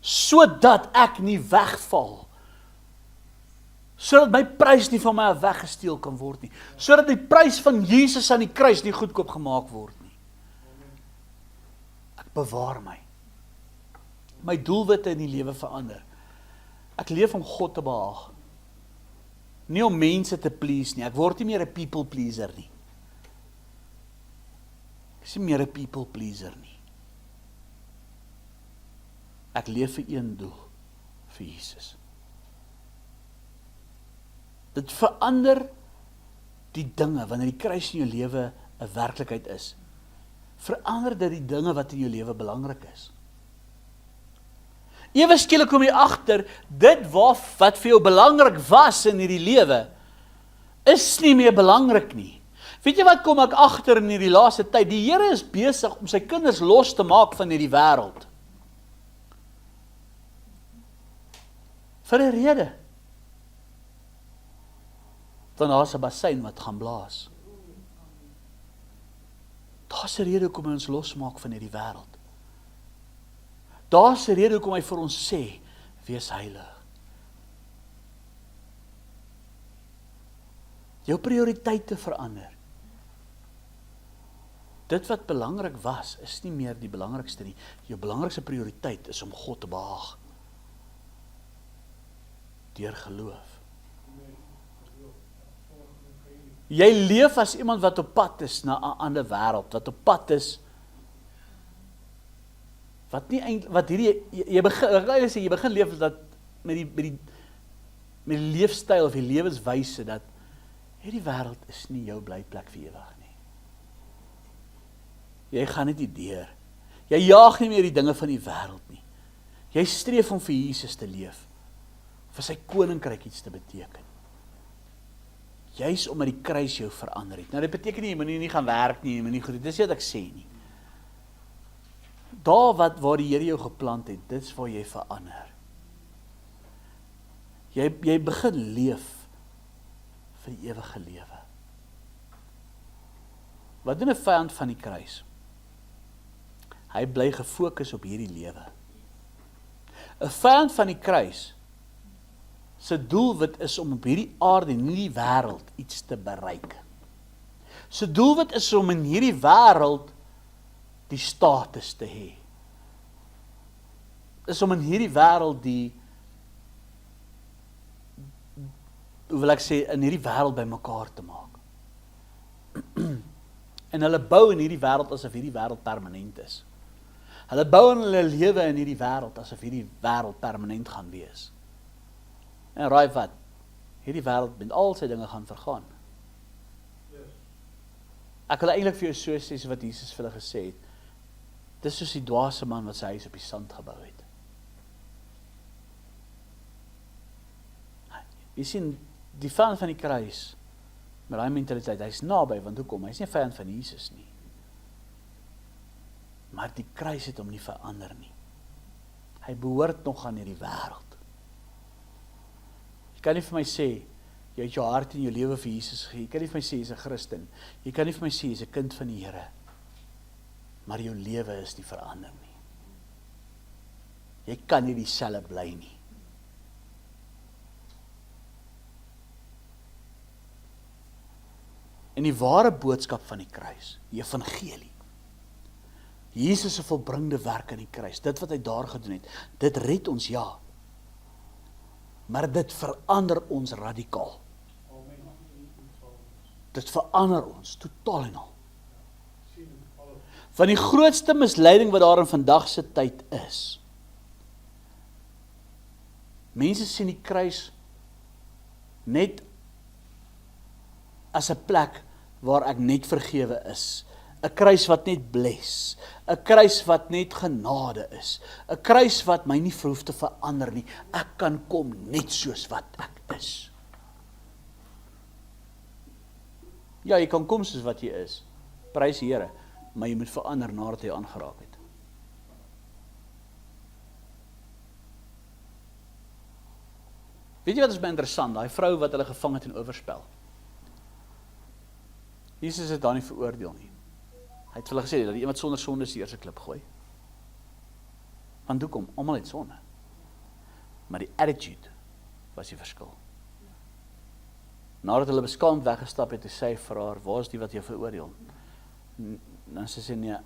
Speaker 1: sodat ek nie wegval. Sodat my prys nie van my af weggesteel kan word nie. Sodat die prys van Jesus aan die kruis nie goedkoop gemaak word nie. Ek bewaar my. My doelwitte in die lewe verander. Ek leef om God te behaag. Nie om mense te please nie. Ek word nie meer 'n people pleaser nie. Ek is nie meer 'n people pleaser nie. Ek leef vir een doel, vir Jesus. Dit verander die dinge, wanneer die kruis in jou lewe 'n werklikheid is, verander dit die dinge wat in jou lewe belangrik is. Ewe skielik kom jy agter, dit wat vir jou belangrik was in hierdie lewe, is nie meer belangrik nie. Weet jy wat kom ek agter in hierdie laaste tyd? Die Here is besig om sy kinders los te maak van hierdie wêreld. Vir 'n rede. Want daar's 'n bassein wat gaan blaas. Daar's 'n rede hoekom hy ons losmaak van hierdie wêreld. Daar's 'n rede hoekom hy vir ons sê, wees heilig. Jou prioriteite verander. Dit wat belangrik was, is nie meer die belangrikste nie. Jou belangrikste prioriteit is om God te behaag. Deur geloof. Jy leef as iemand wat op pad is na 'n ander wêreld, wat op pad is, wat nie eintlik, wat hierdie, jy begin leef dat met die leefstyl of die lewenswyse, dat hierdie wêreld is nie jou blyplek vir ewig nie. Jy gaan net nie deur. Jy jaag nie meer die dinge van die wêreld nie. Jy streef om vir Jesus te leef, vir sy koninkryk iets te beteken. Juis omdat die kruis jou verander het. Nou dit beteken nie, jy moet nie gaan werk nie, jy moet nie goed, dis nie wat ek sê nie. Daar waar die Here jou geplant het, dit is waar jy verander. Jy begin leef vir die ewige lewe. Wat doen 'n vyand van die kruis? Hy bly gefokus op hierdie lewe. 'n Vyand van die kruis se doelwit is om op hierdie aarde en hierdie wêreld iets te bereik. Sy doelwit is om in hierdie wêreld die status te hê. Is om in hierdie wêreld hoe wil ek sê, in hierdie wêreld bymekaar te maak. En hulle bou in hierdie wêreld asof hierdie wêreld permanent is. Hulle bou in hulle lewe in hierdie wêreld asof hierdie wêreld permanent gaan wees. En raai wat? Hierdie wêreld met al sy dinge gaan vergaan. Ek wil eintlik vir jou so sê so wat Jesus vir hulle gesê het. Dis soos die dwaase man wat sy huis op die sand gebou het. Jy sien, die vyand van die kruis, met daai mentaliteit, hy's naby, want hoekom? Hy's nie 'n vyand van Jesus nie. Maar die kruis het hom nie verander nie. Hy behoort nog aan hierdie wêreld. Jy kan nie vir my sê, jy het jou hart en jou lewe vir Jesus gegee. Jy kan nie vir my sê, jy's 'n Christen. Jy kan nie vir my sê, jy's 'n kind van die Here. Maar jou lewe is nie verander nie. Jy kan nie dieselfde bly nie. En die ware boodskap van die kruis, die evangelie, Jesus se volbringde werk aan die kruis, dit wat hy daar gedoen het, dit red ons, ja. Maar dit verander ons radikaal. Dit verander ons, totaal en al. Van die grootste misleiding wat daar in vandag se tyd is. Mense sien die kruis net as 'n plek waar ek net vergewe is. 'n Kruis wat net bless. 'n Kruis wat net genade is. 'n Kruis wat my nie hoef te verander nie. Ek kan kom net soos wat ek is. Ja, jy kan kom soos wat jy is. Prys die Here, maar jy moet verander nadat jy aangeraak het. Weet jy wat is baie interessant? Daai vrou wat hulle gevang het in oorspel. Jesus het daar nie veroordeel nie. Hy het vir hulle gesê dat iemand sonder sonde die eerste klip gooi. Want hoekom? Almal het sonde. Maar die attitude was die verskil. Nadat hulle beskaamd weggestap het, sê hy vir haar, waar is die wat jou veroordeel? Dan sê sy, nee,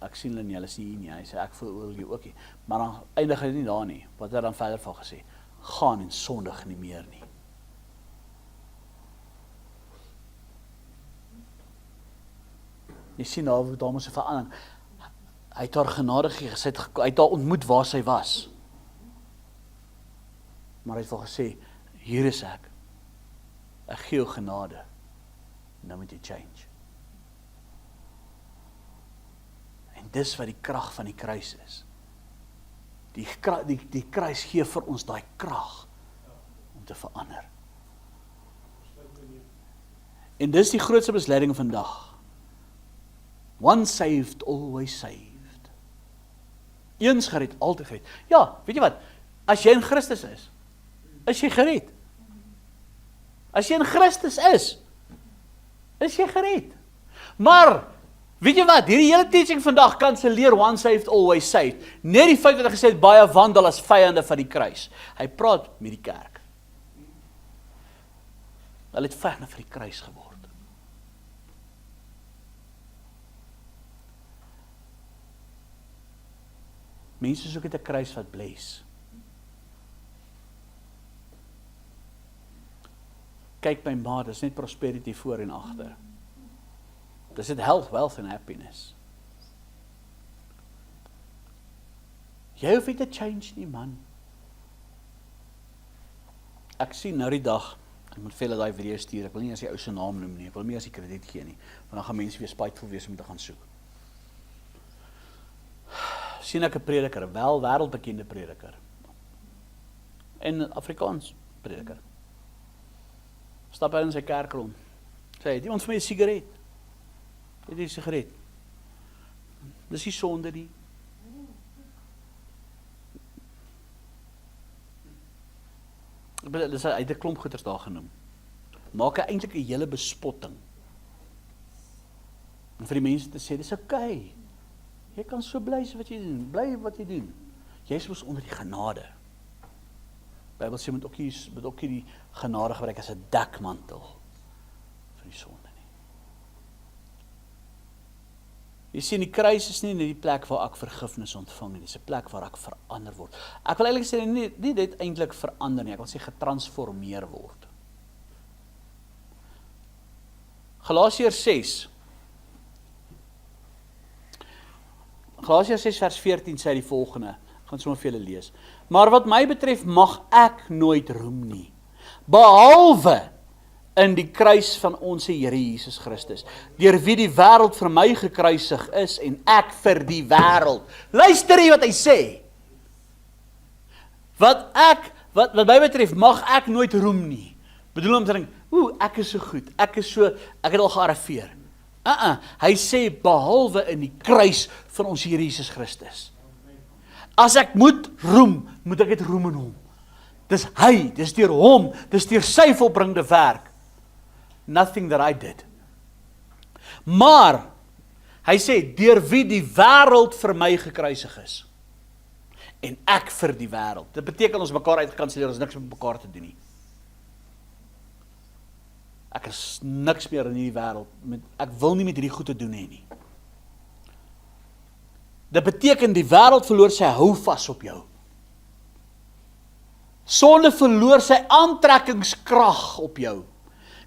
Speaker 1: ek sien hulle nie, hulle sê hier nie. Hy sê, ek veroordeel jou ook nie. Maar dan eindig hy nie daar nie. Wat het dan verder van gesê? Gaan en sondig nie meer nie. Jy sien daar moes 'n verandering. Hy het haar genade gegee, hy het haar ontmoet waar sy was. Maar hy het vir gesê, hier is ek gee jou genade. nou moet jy change. En dis wat die krag van die kruis is. Die kruis gee vir ons daai krag om te verander. En dis die grootste besluiting vandag. Once saved, always saved. Eens gered, altyd gered. Ja, weet jy wat? As jy in Christus is jy gered. As jy in Christus is jy gered. Maar, weet jy wat? Hierdie hele teaching vandag kanselleer once saved, always saved. Net die feit wat hy gesê het, baie wandel as vyande van die kruis. Hy praat met die kerk. Hulle het vyande van die kruis geword. Mense soek net 'n kruis wat bless. Kyk my ma, dis net prosperity voor en agter. Dis net health, wealth and happiness. Jy hoef nie te change nie, man. Ek sien nou die dag, ek moet vir hulle daai video stuur, ek wil nie as die ou se naam noem nie, ek wil nie as die krediet gee nie, want dan gaan mense weer spiteful wees om te gaan soek. Sien ek 'n prediker, 'n wel wêreldbekende prediker. En Afrikaans prediker. Stap hy in sy kerk rond. Sê, het iemand vir my 'n sigaret? Het jy 'n sigaret? Dis nie sonde nie. Hy het 'n klomp goeters daar genoem. Maak hy eintlik 'n hele bespotting. En vir die mense te sê, dis okay. Jy kan so bly wat jy doen, bly wat jy doen. Jy is mos onder die genade. Die Bybel sê, moet ook nie die genade gebruik as 'n dekmantel vir die sonde nie. Jy sien, die kruis is nie net die plek waar ek vergifnis ontvang nie, dis 'n plek waar ek verander word. Ek wil eintlik sê, nie dit eintlik verander nie, ek wil sê getransformeer word. Galasiërs 6 vers 14 sê die volgende, ek gaan sommer vir julle lees. Maar wat my betref mag ek nooit roem nie, behalwe in die kruis van ons Here Jesus Christus, deur wie die wêreld vir my gekruisig is en ek vir die wêreld. Luister hier wat hy sê. Wat my betref mag ek nooit roem nie. Bedoel om te dink, ek is so goed, ek het al gearriveer. Hy sê behalwe in die kruis van ons Here Jesus Christus. As ek moet roem, moet ek dit roem in hom. Dis hy, dis deur hom, dis deur sy volbringde werk. Nothing that I did. Maar, hy sê, deur wie die wêreld vir my gekruisig is. En ek vir die wêreld. Dit beteken ons mekaar uitgekanselleer, ons niks met mekaar te doen nie. Ek is niks meer in die wêreld, ek wil nie met hierdie goed te doen hê nie. Dit beteken die wêreld verloor sy houvas op jou. Sonde verloor sy aantrekkingskrag op jou.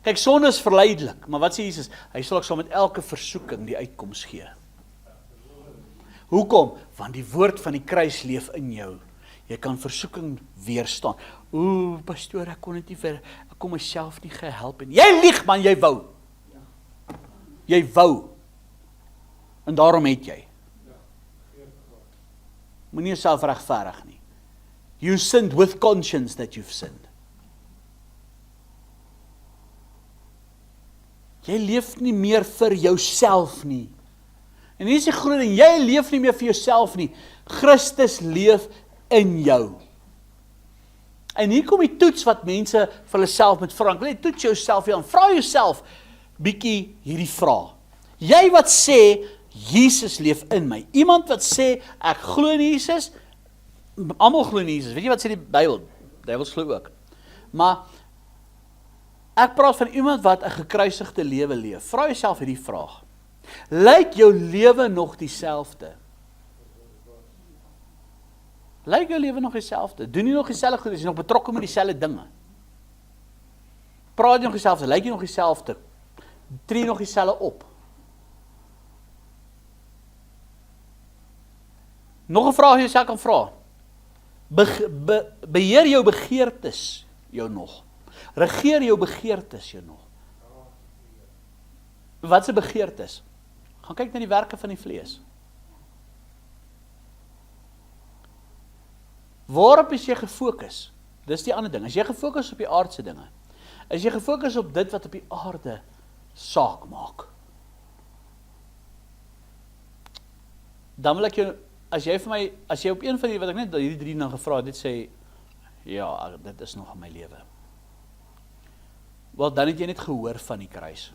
Speaker 1: Kyk, sonde is verleidelik, maar wat sê Jesus? Hy sal ook saam met elke versoeking die uitkoms gee. Hoekom? Want die woord van die kruis leef in jou. Jy kan versoeking weerstaan. Pastoor, ek kon dit nie ek kon myself nie gehelp nie. Jy lieg, man, jy wou. Jy wou. En daarom het jy. Moenie jouself regverdig nie. You sinned with conscience that you've sinned. Jy leef nie meer vir jouself nie. En hier is die groot ding, jy leef nie meer vir jouself nie. Christus leef in jou. En hier kom die toets wat mense vir hulle self moet vra. Ek wil jy toets jouself hier aan. Vra jouself bietjie hierdie vraag. Jy wat sê, Jesus leef in my. Iemand wat sê, ek glo in Jesus, almal glo in Jesus. Weet jy wat sê die Bybel? Die Bybel glo ook. Maar, ek praat van iemand wat 'n gekruisigde lewe leef. Vra jouself hierdie vraag. Lyk jou lewe nog dieselfde? Lyk jou lewe nog dieselfde? Doen jy nog dieselfde goed? Is jy nog betrokke met dieselfde dinge? Praat jy nog dieselfde? Lyk jy nog dieselfde? Tree nog dieselfde op? Nog 'n vraag jy self kan vra. Beheer jou begeertes jou nog? Regeer jou begeertes jou nog? Wat se begeertes? Gaan kyk na die werke van die vlees. Waarop is jy gefokus? Dis die ander ding. As jy gefokus op die aardse dinge, as jy gefokus op dit wat op die aarde saak maak, dan wil ek jou, as jy op een van die, wat ek net hierdie 3 dan gevra het, dit sê, ja, dit is nog in my lewe. Wel, dan het jy net gehoor van die kruis.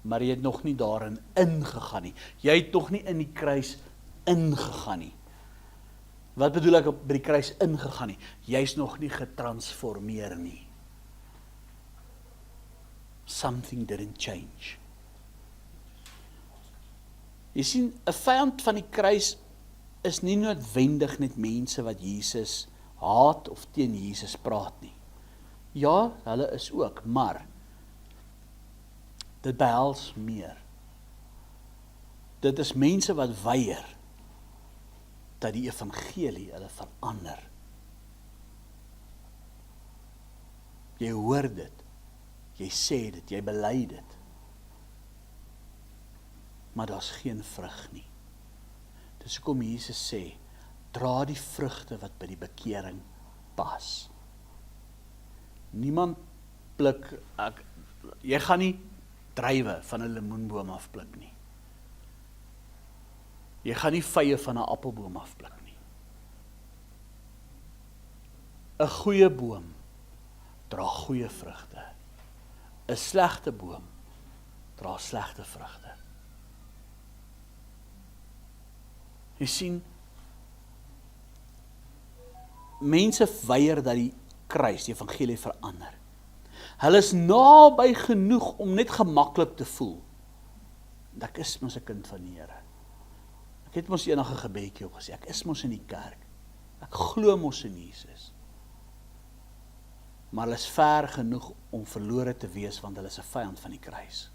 Speaker 1: Maar jy het nog nie daarin ingegaan nie. Jy het nog nie in die kruis ingegaan nie. Wat bedoel ek by die kruis ingegaan nie? Jy is nog nie getransformeer nie. Something didn't change. Jy sien, 'n vyand van die kruis is nie noodwendig net mense wat Jesus haat of teen Jesus praat nie. Ja, hulle is ook, maar dit behels meer. Dit is mense wat weier dat die evangelie hulle verander. Jy hoor dit, jy sê dit, jy bely dit, maar daar's geen vrug nie. Dis hoekom Jesus sê, dra die vrugte wat by die bekering pas. Niemand pluk, jy gaan nie druiwe van 'n lemoenboom afpluk nie. Jy gaan nie vye van 'n appelboom afpluk nie. 'n Goeie boom dra goeie vrugte. 'n Slegte boom dra slegte vrugte. Jy sien, mense weier dat die kruis, die evangelie verander. Hulle is naby genoeg om net gemaklik te voel. Ek is mos 'n kind van die Here. Ek het mos enige gebedjie op gesê, ek is mos in die kerk. Ek glo mos in Jesus. Maar hulle is ver genoeg om verlore te wees, want hulle is 'n vyand van die kruis.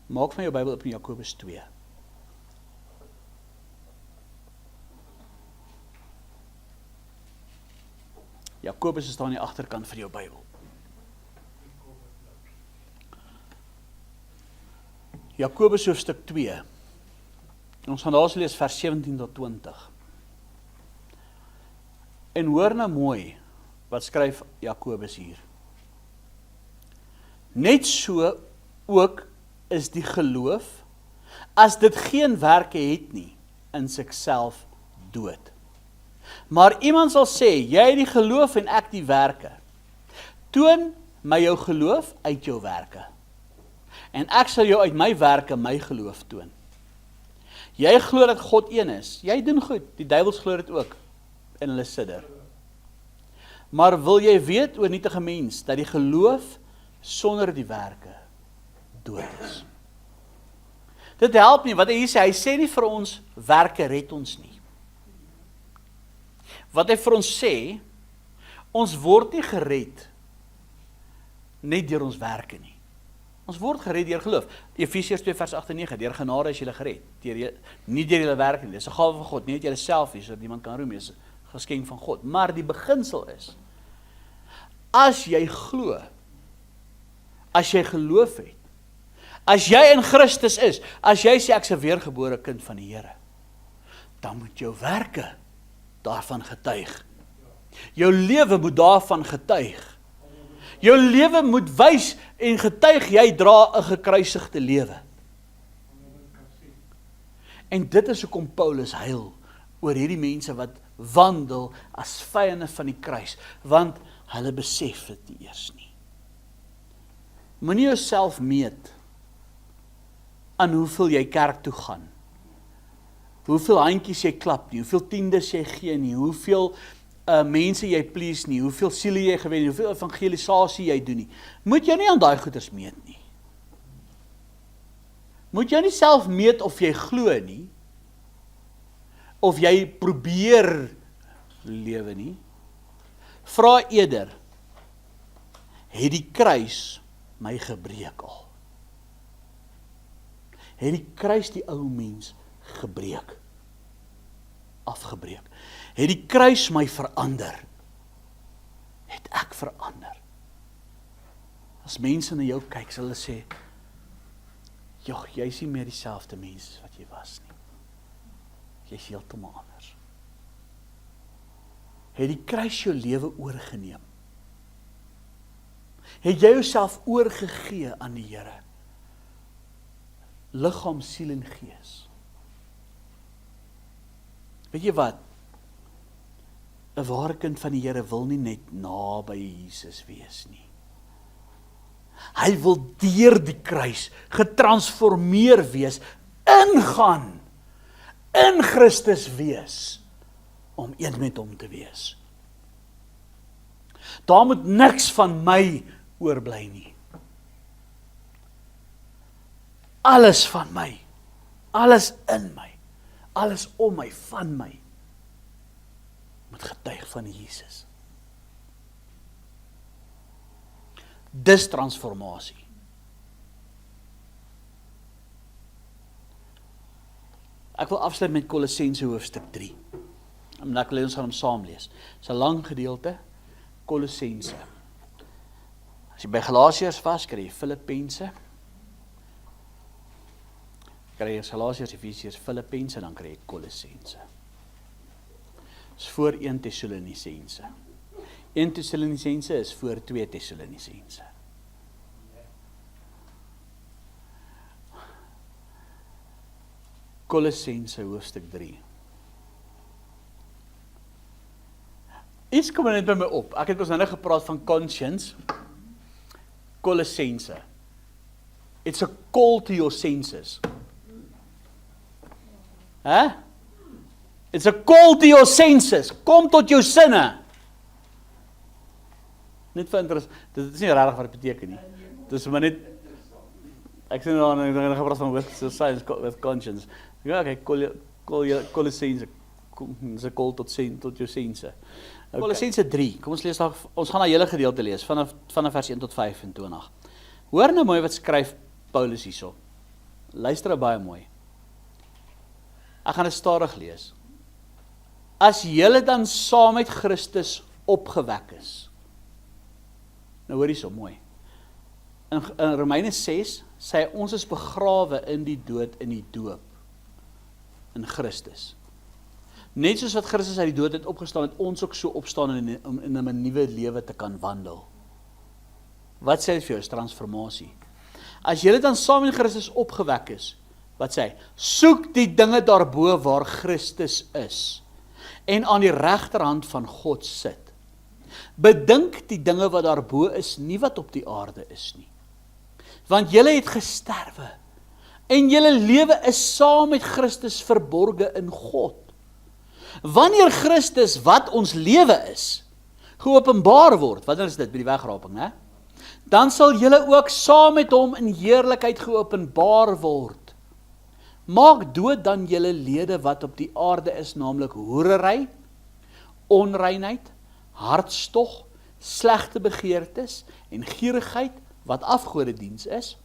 Speaker 1: Maak van jou Bybel op in Jakobus 2. Jakobus is daar aan die agterkant van jou Bybel. Jakobus hoofstuk 2. Ons gaan daar lees vers 17 tot 20. En hoor nou mooi, wat skryf Jakobus hier. Net so ook is die geloof, as dit geen werke het nie, in sigself dood. Maar iemand sal sê, jy het die geloof en ek die werke. Toon my jou geloof uit jou werke. En ek sal jou uit my werke my geloof toon. Jy glo dat God een is. Jy doen goed. Die duiwels glo dit ook. En hulle sidder. Maar wil jy weet, o nietige mens, dat die geloof sonder die werke dood is. Dit help nie, wat hy sê, hy sê nie vir ons, werke red ons nie. Wat hy vir ons sê, ons word nie gered net deur ons werke nie. Ons word gered deur geloof. Efesiërs 2 vers 8 en 9, deur genade is julle gered. Nie deur julle werke nie, dis 'n gawe van God, nie uit julle self nie, sodat niemand kan roem nie, dis 'n geskenk van God. Maar die beginsel is, as jy glo, as jy geloof het, as jy in Christus is, as jy sê ek's 'n weergebore kind van die Here, dan moet jou werke daarvan getuig. Jou lewe moet daarvan getuig. Jou lewe moet wys en getuig, jy dra 'n gekruisigde lewe. En dit is hoekom Paulus huil oor hierdie mense wat wandel as vyande van die kruis, want hulle besef dit nie eers nie. Moenie jouself meet aan hoeveel jy kerk toe gaan, hoeveel handjies jy klap nie, hoeveel tiendes jy gee nie, hoeveel mense jy please nie, hoeveel siele jy gewen nie, hoeveel evangelisasie jy doen nie. Moet jy nie aan daai goeders meet nie. Moet jy nie self meet of jy glo nie, of jy probeer lewe nie. Vra eerder, het die kruis my gebreek al? Het die kruis die ou mens gebreek? Afgebreek? Het die kruis my verander? Het ek verander? As As mense na jou kyk, sal hulle sê, joh, jy is nie meer dieselfde mens wat jy was nie. Jy is heeltemal anders. Het die kruis jou lewe oorgeneem? Het jy jouself oorgegee aan die Here? Liggaam, siel en gees. Weet jy wat? 'n ware kind van die Here wil nie net naby Jesus wees nie. Hy wil deur die kruis getransformeer wees, ingaan, in Christus wees, om een met hom te wees. Daar moet niks van my oorbly nie. Alles van my, alles in my, alles om my, van my, moet getuig van Jesus. Dis transformasie. Ek wil afsluit met Kolossense hoofstuk 3. En ek wil ons gaan hom saam lees. Dis 'n lang gedeelte, Kolossense. As jy by Galasiërs was, kry jy Filippense. Kry jy Galasiërs, Efesiërs, Filippense, dan kry jy Kolossense. Dis voor 1 Tessalonisense. 1 Tessalonisense is voor 2 Tessalonisense. Kolossense hoofstuk 3. Iets kom net by my op. Ek het ons nou gepraat van conscience. Kolossense. It's a call to your senses. Hè? It's a call to your senses. Kom tot jou sinne. Net vir interesse. Dit is nie regtig wat dit beteken nie. Dit is maar net, ek sê nou aan gepraat van with science, with conscience. Ja, okay, Kolossense. Dis 'n call tot jou sense. Okay. Kolossense 3. Kom ons lees daar, ons gaan na hele gedeelte lees vanaf vers 1 tot 25. Hoor nou mooi wat skryf Paulus hierso. Luister baie mooi. Ek gaan dit stadig lees. As julle dan saam met Christus opgewek is. Nou hoor hierso mooi. In Romeine 6 sê hy, ons is begrawe in die dood in die doop. In Christus. Net soos wat Christus uit die dood het opgestaan, het ons ook so opstaan om in 'n nuwe lewe te kan wandel. Wat sê dit vir jou? Is transformasie. As julle dan saam met Christus opgewek is, wat sê hy? Soek die dinge daarbo waar Christus is en aan die regterhand van God sit. Bedink die dinge wat daarbo is, nie wat op die aarde is nie. Want julle het gesterwe en julle lewe is saam met Christus verborge in God. Wanneer Christus, wat ons lewe is, geopenbaar word, wat is dit, by die wegraping, hè? Dan sal julle ook saam met hom in heerlikheid geopenbaar word. Maak dood dan julle lede wat op die aarde is, naamlik hoerery, onreinheid, hartstog, slegte begeertes en gierigheid, wat afgodediens is,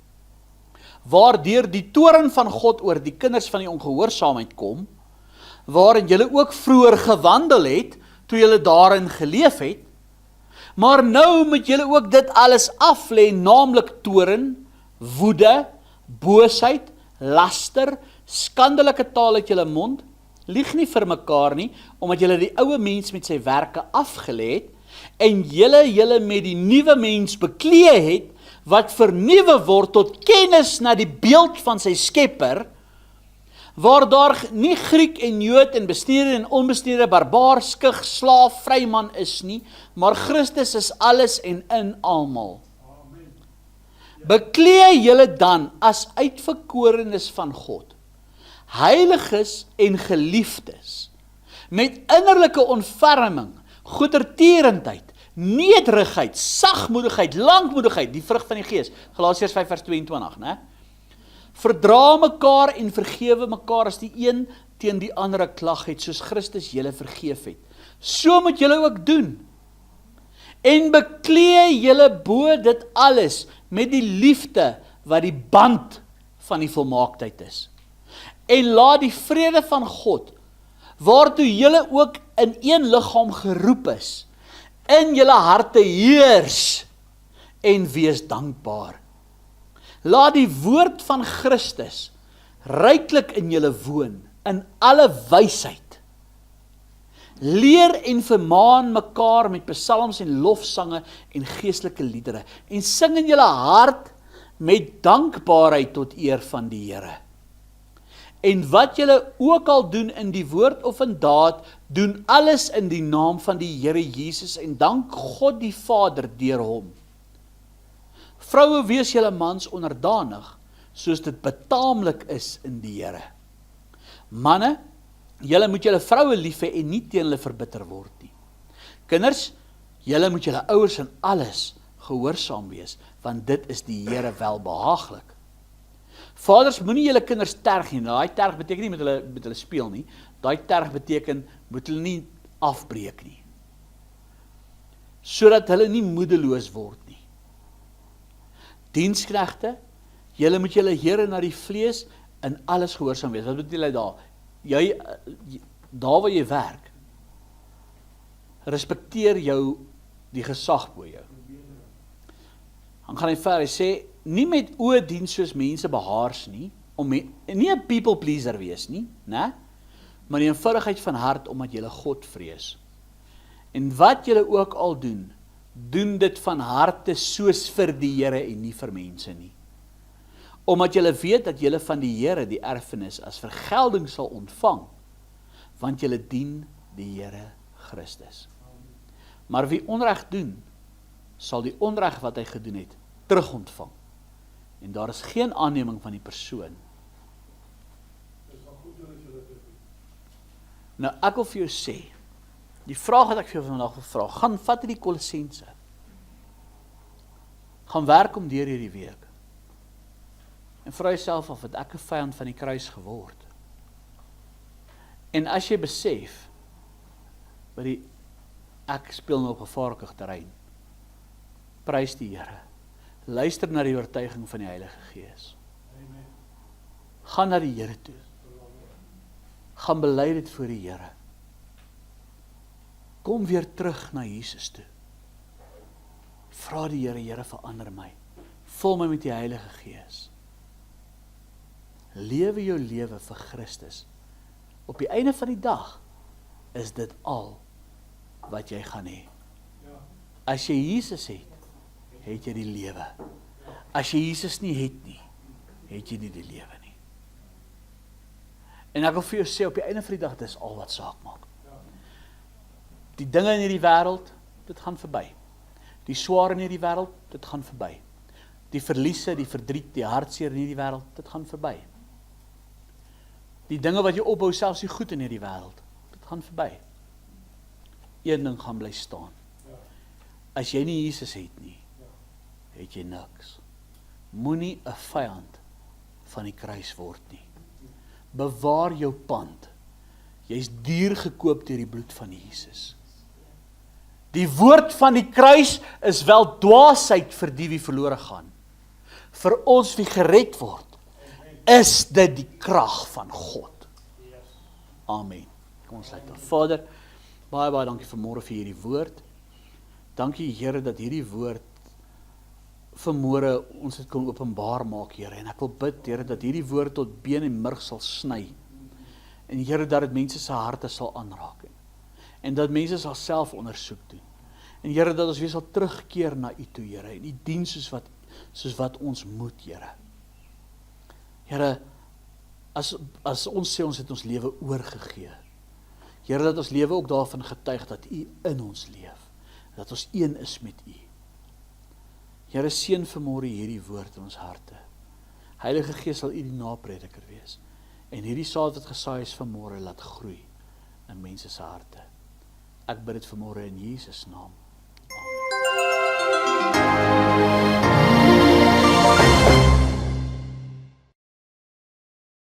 Speaker 1: waardeur die toorn van God oor die kinders van die ongehoorsaamheid kom, waarin julle ook vroeër gewandel het, toe julle daarin geleef het, maar nou moet julle ook dit alles aflê, naamlik toorn, woede, boosheid, laster, skandelike taal uit julle mond, lieg nie vir mekaar nie, omdat julle die ou mens met sy werke afgelê het, en julle met die nuwe mens beklee het, wat vernuwe word tot kennis na die beeld van sy skepper, waar daar nie Griek en Jood en bestuurder en onbestuurder, barbaar, skug, slaaf, vryman is nie, maar Christus is alles en in almal. Beklee julle dan as uitverkorenes van God, heiliges en geliefdes, met innerlike ontferming, goedertierendheid, nederigheid, sagmoedigheid, lankmoedigheid, die vrug van die Gees, Galasiërs 5 vers 22, né? Verdra mekaar en vergewe mekaar as die een teen die ander 'n klag het, soos Christus julle vergeef het. So moet julle ook doen. En beklee julle bo dit alles met die liefde wat die band van die volmaaktheid is. En laat die vrede van God, waartoe julle ook in een liggaam geroep is, in julle harte heers, en wees dankbaar. Laat die woord van Christus ryklik in julle woon, in alle wysheid. Leer en vermaan mekaar met psalms en lofsange en geestelike liedere, en sing in julle hart met dankbaarheid tot eer van die Here. En wat julle ook al doen in die woord of in daad, doen alles in die naam van die Here Jesus en dank God die Vader deur hom. Vroue, wees julle mans onderdanig, soos dit betaamlik is in die Here. Manne, julle moet julle vroue lief hê en nie teen hulle verbitter word nie. Kinders, julle moet julle ouers in alles gehoorsaam wees, want dit is die Here welbehaaglik. Vaders, moenie julle kinders terg nie. Daai terg beteken nie met hulle speel nie. Daai terg beteken moet hulle nie afbreek nie. Sodat hulle nie moedeloos word nie. Diensknegte, julle moet julle Here na die vlees in alles gehoorsaam wees. Wat bedoel hy daar? Daar waar jy werk, respekteer jou die gesag bo jou. Dan gaan hy verder, hy sê, nie met oë dien soos mense behaars nie, nie 'n people pleaser wees nie, né? Maar die eenvoudigheid van hart, omdat julle God vrees. En wat julle ook al doen, doen dit van harte soos vir die Here en nie vir mense nie. Omdat julle weet dat julle van die Here die erfenis as vergelding sal ontvang, want julle dien die Here Christus. Maar wie onreg doen, sal die onreg wat hy gedoen het, terug ontvang. En daar is geen aanneming van die persoon. Nou, ek wil vir jou sê, die vraag wat ek vir jou vandag wil vra, gaan vat die Kolossense. Gaan werk om deur hierdie week. En vra jouself af, het ek 'n vyand van die kruis geword? En as jy besef, ek speel nou op gevaarlike terrein, prys die Here. Luister na die oortuiging van die Heilige Gees. Gaan na die Here toe. Gaan bely dit voor die Here. Kom weer terug na Jesus toe. Vra die Here, Here verander my. Vul my met die Heilige Gees. Lewe jou lewe vir Christus. Op die einde van die dag is dit al wat jy gaan hê. As jy Jesus het, het jy die lewe. As jy Jesus nie het nie, het jy nie die lewe nie. En ek wil vir jou sê, op die einde van die dag, dis al wat saak maak. Die dinge in hierdie wêreld, dit gaan verby. Die swaar in hierdie wêreld, dit gaan verby. Die verliese, die verdriet, die hartseer in hierdie wêreld, dit gaan verby. Die dinge wat jy opbou, selfs die goed in hierdie wêreld, dit gaan verby. Een ding gaan bly staan. As jy nie Jesus het nie, het jy niks. Moenie 'n vyand van die kruis word nie. Bewaar jou pand. Jy's duur gekoop deur die bloed van Jesus. Die woord van die kruis is wel dwaasheid vir die wie verlore gaan. Vir ons wie gered word, is dit die krag van God. Amen. Kom ons sluit af. Vader, baie dankie vanmôre vir hierdie woord. Dankie Here dat hierdie woord vanmôre ons dit kon openbaar maak, Here. En ek wil bid, Here, dat hierdie woord tot been en murg sal sny. En Here, dat dit mense se harte sal aanraak. En dat mense sal self ondersoek doen. En Here, dat ons weer sal terugkeer na U toe, Here. En U dien soos wat ons moet, Here. Here, as ons sê ons het ons lewe oorgegee. Here, dat ons lewe ook daarvan getuig dat U in ons leef. Dat ons een is met U. Here, seën vanmôre hierdie woord in ons harte. Heilige Gees sal U die naprediker wees. En hierdie saad wat gesaai is vanmôre laat groei in mense se harte. Ek bid dit vanmôre in Jesus naam. Amen.